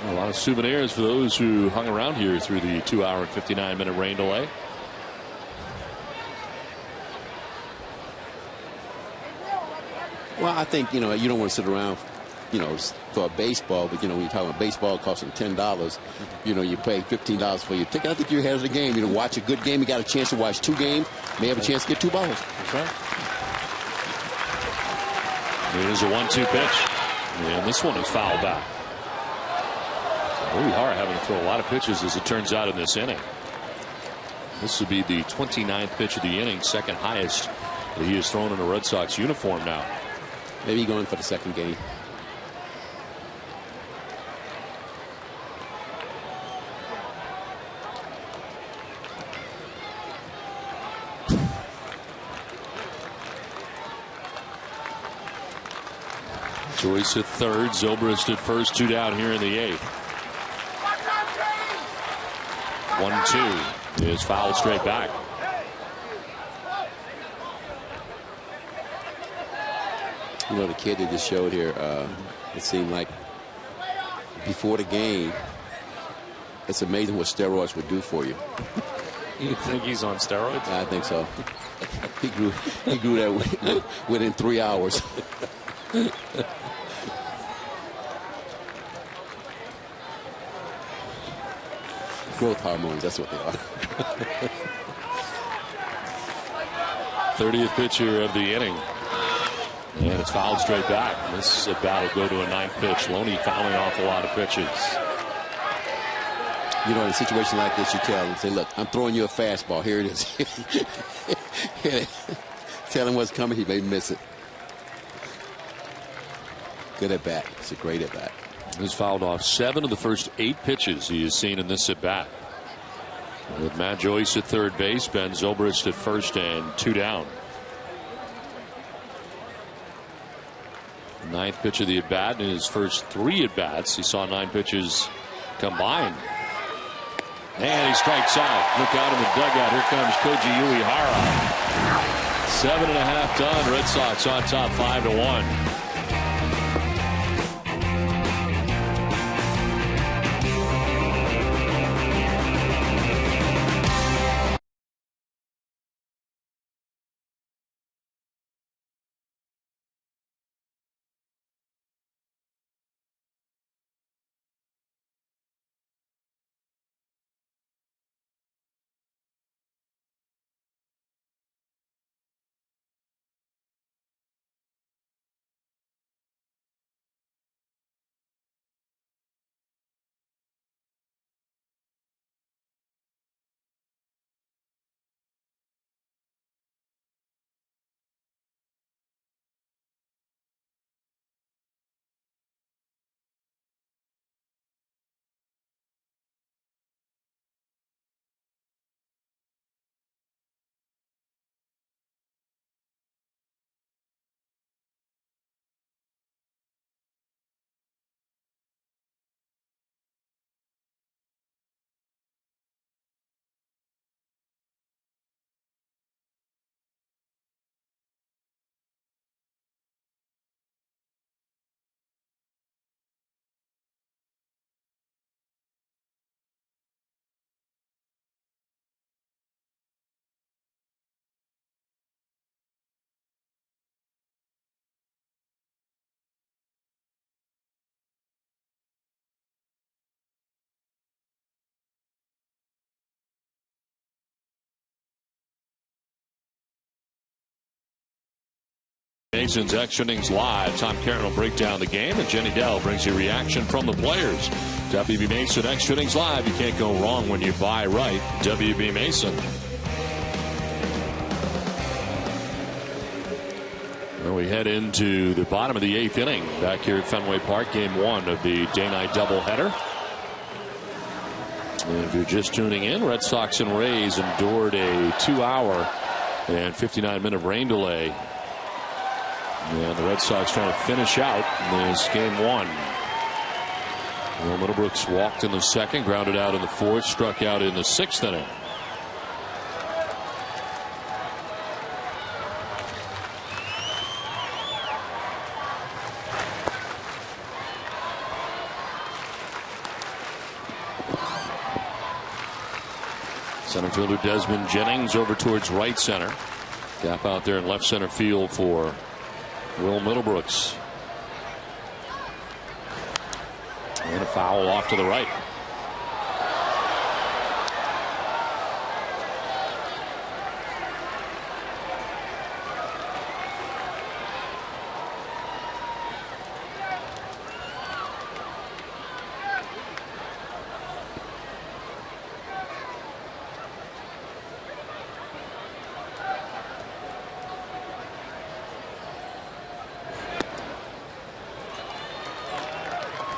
A: A lot of souvenirs for those who hung around here through the 2-hour and 59-minute rain delay.
B: Well, I think, you don't want to sit around, for a baseball, but, when you're talking about baseball costing $10, you pay $15 for your ticket. I think you're ahead of the game. Watch a good game. You got a chance to watch 2 games. May have a chance to get 2 balls.
A: That's right. Here's a 1-2 pitch. And this one is fouled back. Louis Hara having to throw a lot of pitches, as it turns out, in this inning. This would be the 29th pitch of the inning, second highest that he has thrown in a Red Sox uniform now.
B: Maybe going for the second game.
A: Joyce at third, Zobrist at first, 2 down here in the 8th. 1-2 is fouled straight back.
B: The kid that just showed here, it seemed like before the game, it's amazing what steroids would do for you.
E: You think he's on steroids?
B: I think so. He grew that within 3 hours. Growth hormones, that's what they are.
A: 30th pitcher of the inning. And it's fouled straight back. This at bat will go to a 9th pitch. Loney fouling off a lot of pitches.
B: In a situation like this, you tell him, say, look, I'm throwing you a fastball. Here it is. Tell him what's coming. He may miss it. Good at bat. It's a great at bat.
A: He's fouled off 7 of the first 8 pitches he has seen in this at bat. With Matt Joyce at third base, Ben Zobrist at first, and 2 down. 9th pitch of the at bat in his first 3 at bats. He saw 9 pitches combined. And he strikes out. Look out in the dugout. Here comes Koji Uehara. 7.5 done. Red Sox on top 5-1. Mason's Extra Innings Live. Tom Caron will break down the game, and Jenny Dell brings you reaction from the players. WB Mason Extra Innings Live. You can't go wrong when you buy right. WB Mason. Well, we head into the bottom of the 8th inning back here at Fenway Park. Game 1 of the day-night doubleheader. And if you're just tuning in, Red Sox and Rays endured a 2-hour and 59-minute rain delay. And the Red Sox trying to finish out this game 1. Well, Middlebrooks walked in the 2nd, grounded out in the 4th, struck out in the 6th inning. Center fielder Desmond Jennings over towards right center. Gap out there in left center field for Will Middlebrooks. And a foul off to the right.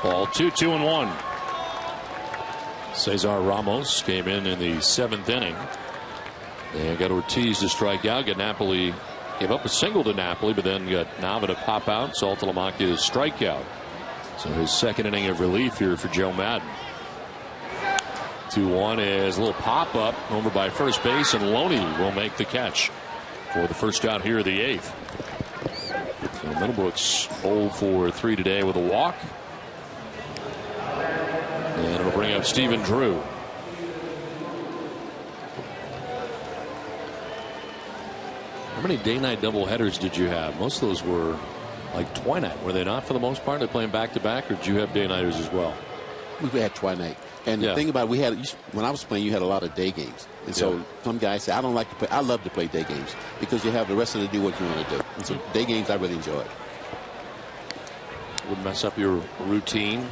A: Ball 2-2-1. Cesar Ramos came in the 7th inning. They got Ortiz to strike out. Got Napoli, gave up a single to Napoli, but then got Nava to pop out. Saltalamacchia to strike out. So his 2nd inning of relief here for Joe Madden. 2-1 is a little pop up over by first base, and Loney will make the catch for the first out here of the 8th. So Middlebrooks 0 for 3 today with a walk. And it'll bring up Stephen Drew. How many day-night doubleheaders did you have? Most of those were like twilight, were they not, for the most part? They're playing back-to-back, or did you have day-nighters as well?
B: We had twilight. And the thing about it, we had, when I was playing, you had a lot of day games. And so some guys say, I don't like to play. I love to play day games because you have the rest of the day do what you want to do. And so day games I really enjoy.
A: Wouldn't mess up your routine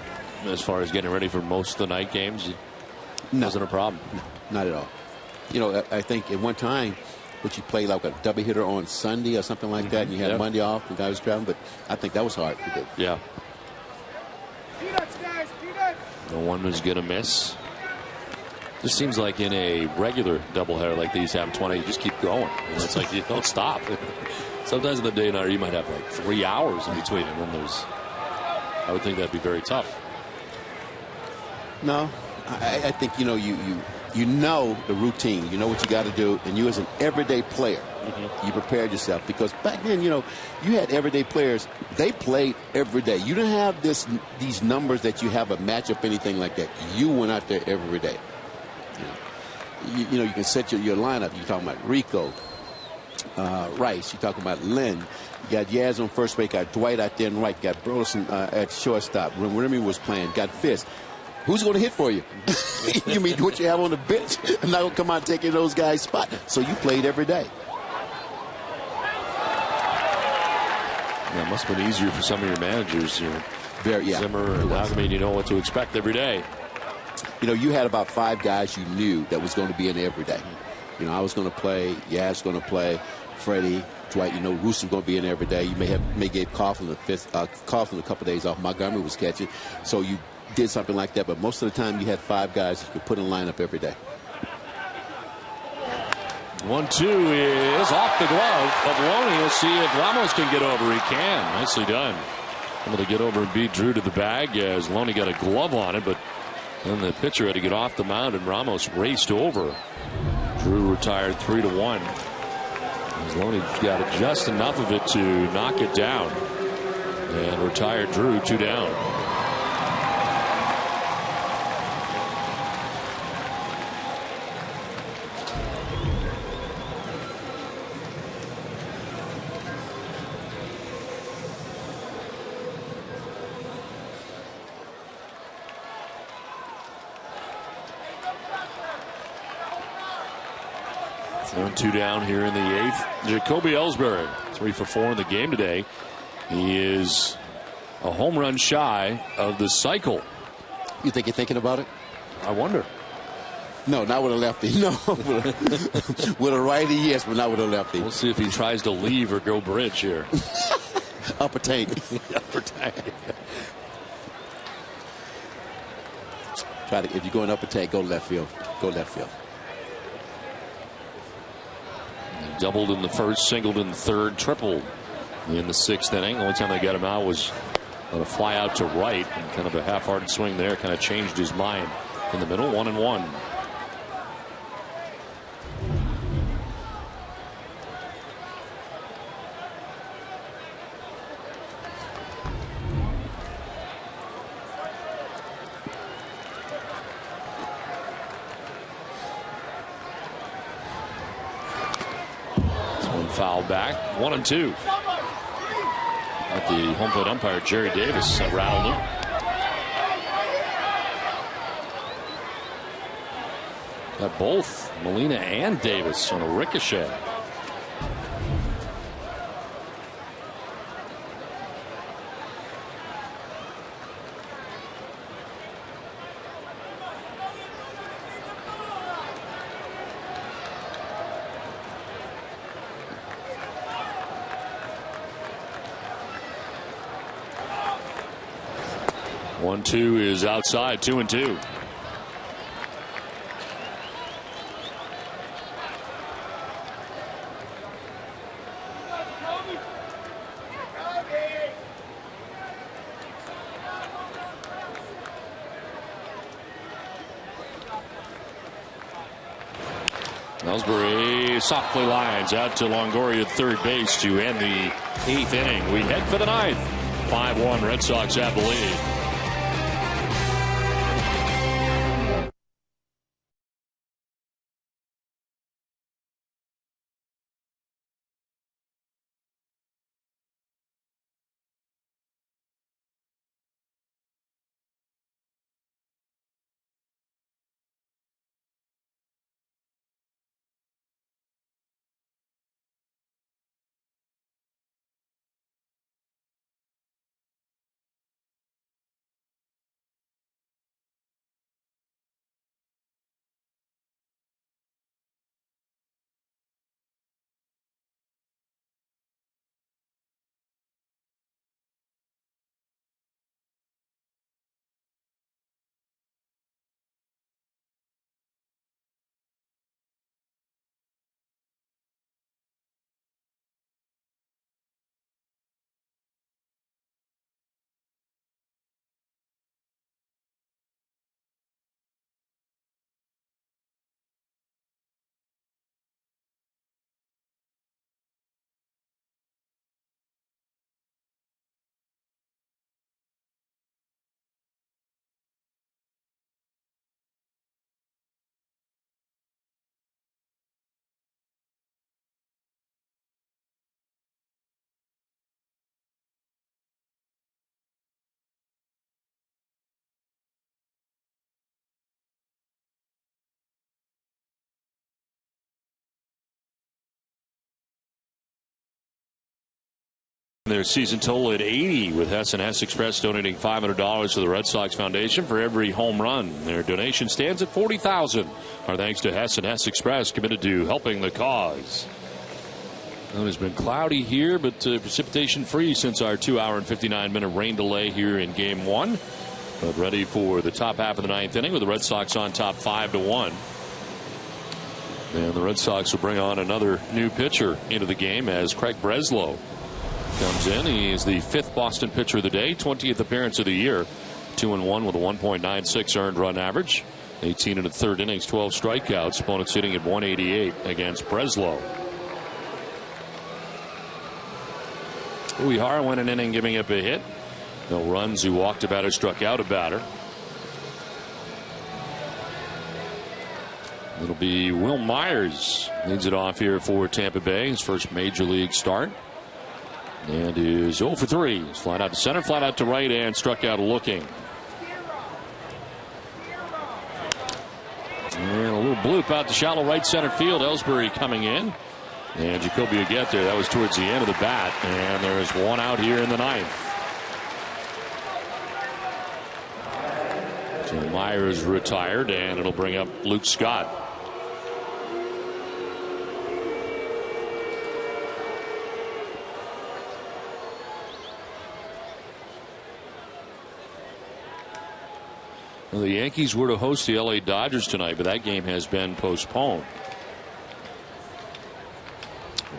A: as far as getting ready for most of the night games?
B: No.
A: Wasn't a problem?
B: No, not at all. You know, I think at one time, would you play like a double hitter on Sunday or something like that, and you had Monday off, the guy was traveling, but I think that was hard to do.
A: Yeah.
C: Peanuts, guys, peanuts.
A: No one was going to miss. Just seems like in a regular doubleheader like these, have 20, you just keep going. And it's like you don't stop. Sometimes in the day night, you might have like 3 hours in between, and then there's, I would think that'd be very tough.
B: No, I think, you know, you know the routine. You know what you got to do. And you as an everyday player, you prepared yourself. Because back then, you know, you had everyday players. They played every day. You didn't have these numbers that you have a matchup, anything like that. You went out there every day. You know, you can set your lineup. You're talking about Rico, Rice. You're talking about Lynn. You got Yaz on first base. Got Dwight out there and right. Got Burleson at shortstop. When Remy was playing, got Fisk. Who's going to hit for you? You mean what you have on the bench? I'm not going to come out taking those guys' spot. So you played every day.
A: Yeah, it must have been easier for some of your managers. You know, Zimmer and Alchemy, you know what to expect every day.
B: You know, you had about 5 guys you knew that was going to be in every day. You know, I was going to play. Yaz going to play. Freddie, Dwight. You know, Roos was going to be in every day. You may give Coughlin a couple of days off. Montgomery was catching. So you did something like that, but most of the time you had 5 guys you could put in lineup every day.
A: 1-2 is off the glove of Loney. We'll see if Ramos can get over. He can. Nicely done. Able to get over and beat Drew to the bag as Loney got a glove on it, but then the pitcher had to get off the mound and Ramos raced over. Drew retired 3-1. As Loney got just enough of it to knock it down and retired Drew 2 down. One, 2 down here in the 8th. Jacoby Ellsbury, 3 for 4 in the game today. He is a home run shy of the cycle.
B: You think you're thinking about it?
A: I wonder.
B: No, not with a lefty. No, with a righty, yes, but not with a lefty.
A: We'll see if he tries to leave or go bridge here.
B: Upper tank.
A: Upper tank.
B: If you're going upper tank, go left field. Go left field.
A: Doubled in the first, singled in the third, tripled in the 6th inning. The only time they got him out was on a fly out to right, and kind of a half-hearted swing there kind of changed his mind in the middle. 1-1. Foul back. 1-2. the home plate umpire, Jerry Davis, rattled him. Got both Molina and Davis on a ricochet. One-two is outside, 2-2. Ellsbury softly lines out to Longoria at third base to end the 8th inning. We head for the 9th. 5-1 Red Sox have the lead. Their season total at 80, with Hess and Hess Express donating $500 to the Red Sox Foundation for every home run. Their donation stands at $40,000. Our thanks to Hess and Hess Express, committed to helping the cause. Well, it has been cloudy here, but precipitation free since our 2-hour and 59-minute rain delay here in Game 1. But ready for the top half of the 9th inning with the Red Sox on top 5-1. And the Red Sox will bring on another new pitcher into the game as Craig Breslow comes in. He is the 5th Boston pitcher of the day, 20th appearance of the year. 2-1 with a 1.96 earned run average. 18 in the 3rd innings, 12 strikeouts. Opponent sitting at 188 against Breslow. Uehara went an inning giving up a hit. No runs. Who walked a batter, struck out a batter. It'll be Will Myers leads it off here for Tampa Bay. His first major league start. And is 0 for 3. He's flat out to center, flat out to right, and struck out looking. And a little bloop out to shallow right center field. Ellsbury coming in. And Jacoby will get there. That was towards the end of the bat. And there is one out here in the 9th. So Myers retired, and it'll bring up Luke Scott. Well, the Yankees were to host the LA Dodgers tonight, but that game has been postponed.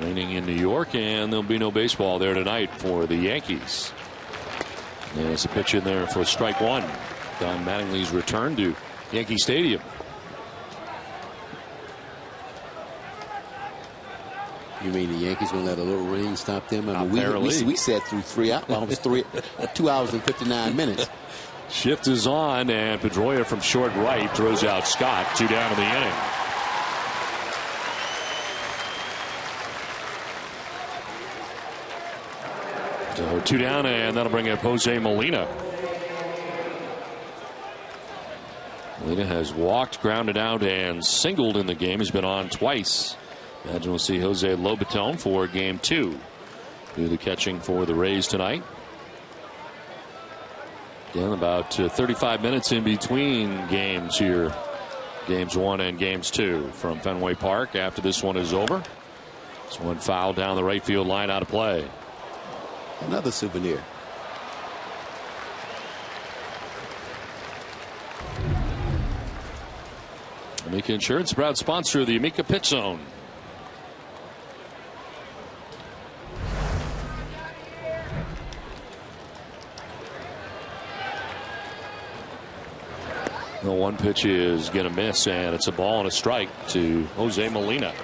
A: Raining in New York, and there'll be no baseball there tonight for the Yankees. There's a pitch in there for strike one. Don Mattingly's return to Yankee Stadium.
B: You mean the Yankees going to let a little rain stop them? I mean, we sat through almost 2 hours and 59 minutes.
A: Shift is on, and Pedroia from short right throws out Scott. 2 down in the inning. So 2 down, and that'll bring up Jose Molina. Molina has walked, grounded out, and singled in the game. He's been on twice. Imagine we'll see Jose Lobaton for game 2. Do the catching for the Rays tonight. Again, about 35 minutes in between games here. Games 1 and games 2 from Fenway Park after this one is over. This one foul down the right field line, out of play.
B: Another souvenir.
A: Amica Insurance, proud sponsor of the Amica Pit Zone. The one pitch is going to miss, and it's a ball and a strike to Jose Molina.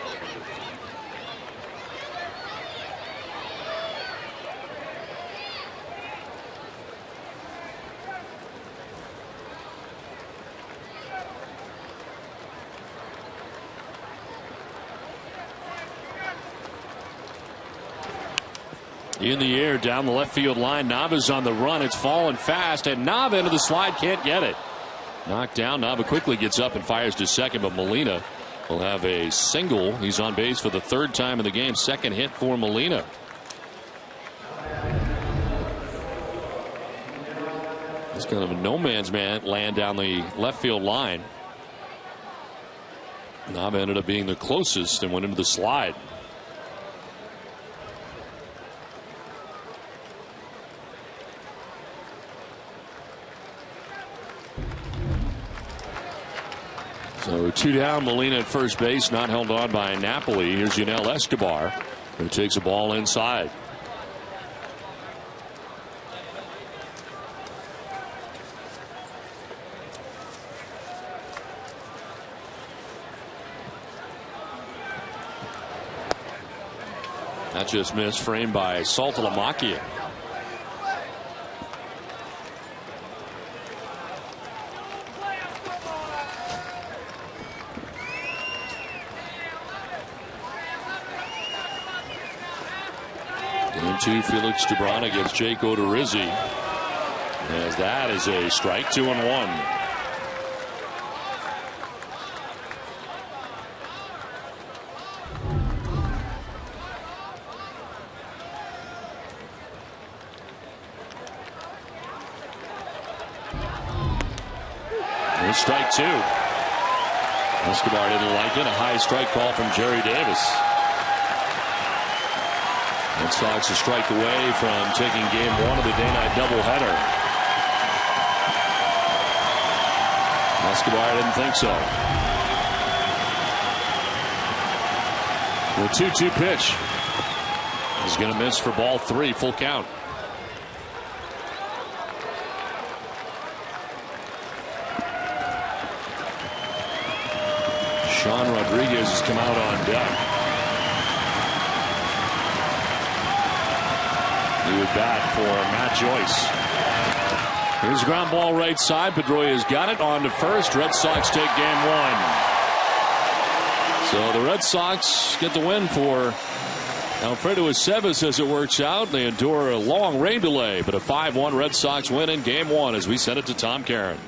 A: In the air down the left field line. Nava's on the run. It's falling fast, and Nava into the slide, can't get it. Knocked down. Nava quickly gets up and fires to second, but Molina will have a single. He's on base for the 3rd time in the game. 2nd hit for Molina. It's kind of a no man's land down the left field line. Nava ended up being the closest and went into the slide. So 2 down, Molina at first base, not held on by Napoli. Here's Yunel Escobar, who takes a ball inside. That just missed, framed by Saltalamacchia. Game 2, Felix Dubrana against Jake Odorizzi. As that is a strike, 2-1. Here's strike 2. Escobar didn't like it. A high strike call from Jerry Davis. Red Sox a strike away from taking game 1 of the day-night doubleheader. Escobar didn't think so. The 2-2 pitch is going to miss for ball 3, full count. Sean Rodriguez has come out on deck. He would bat for Matt Joyce. Here's a ground ball right side. Pedroia's got it on to first. Red Sox take game 1. So the Red Sox get the win for Alfredo Aceves as it works out. They endure a long rain delay, but a 5-1 Red Sox win in game 1 as we send it to Tom Caron.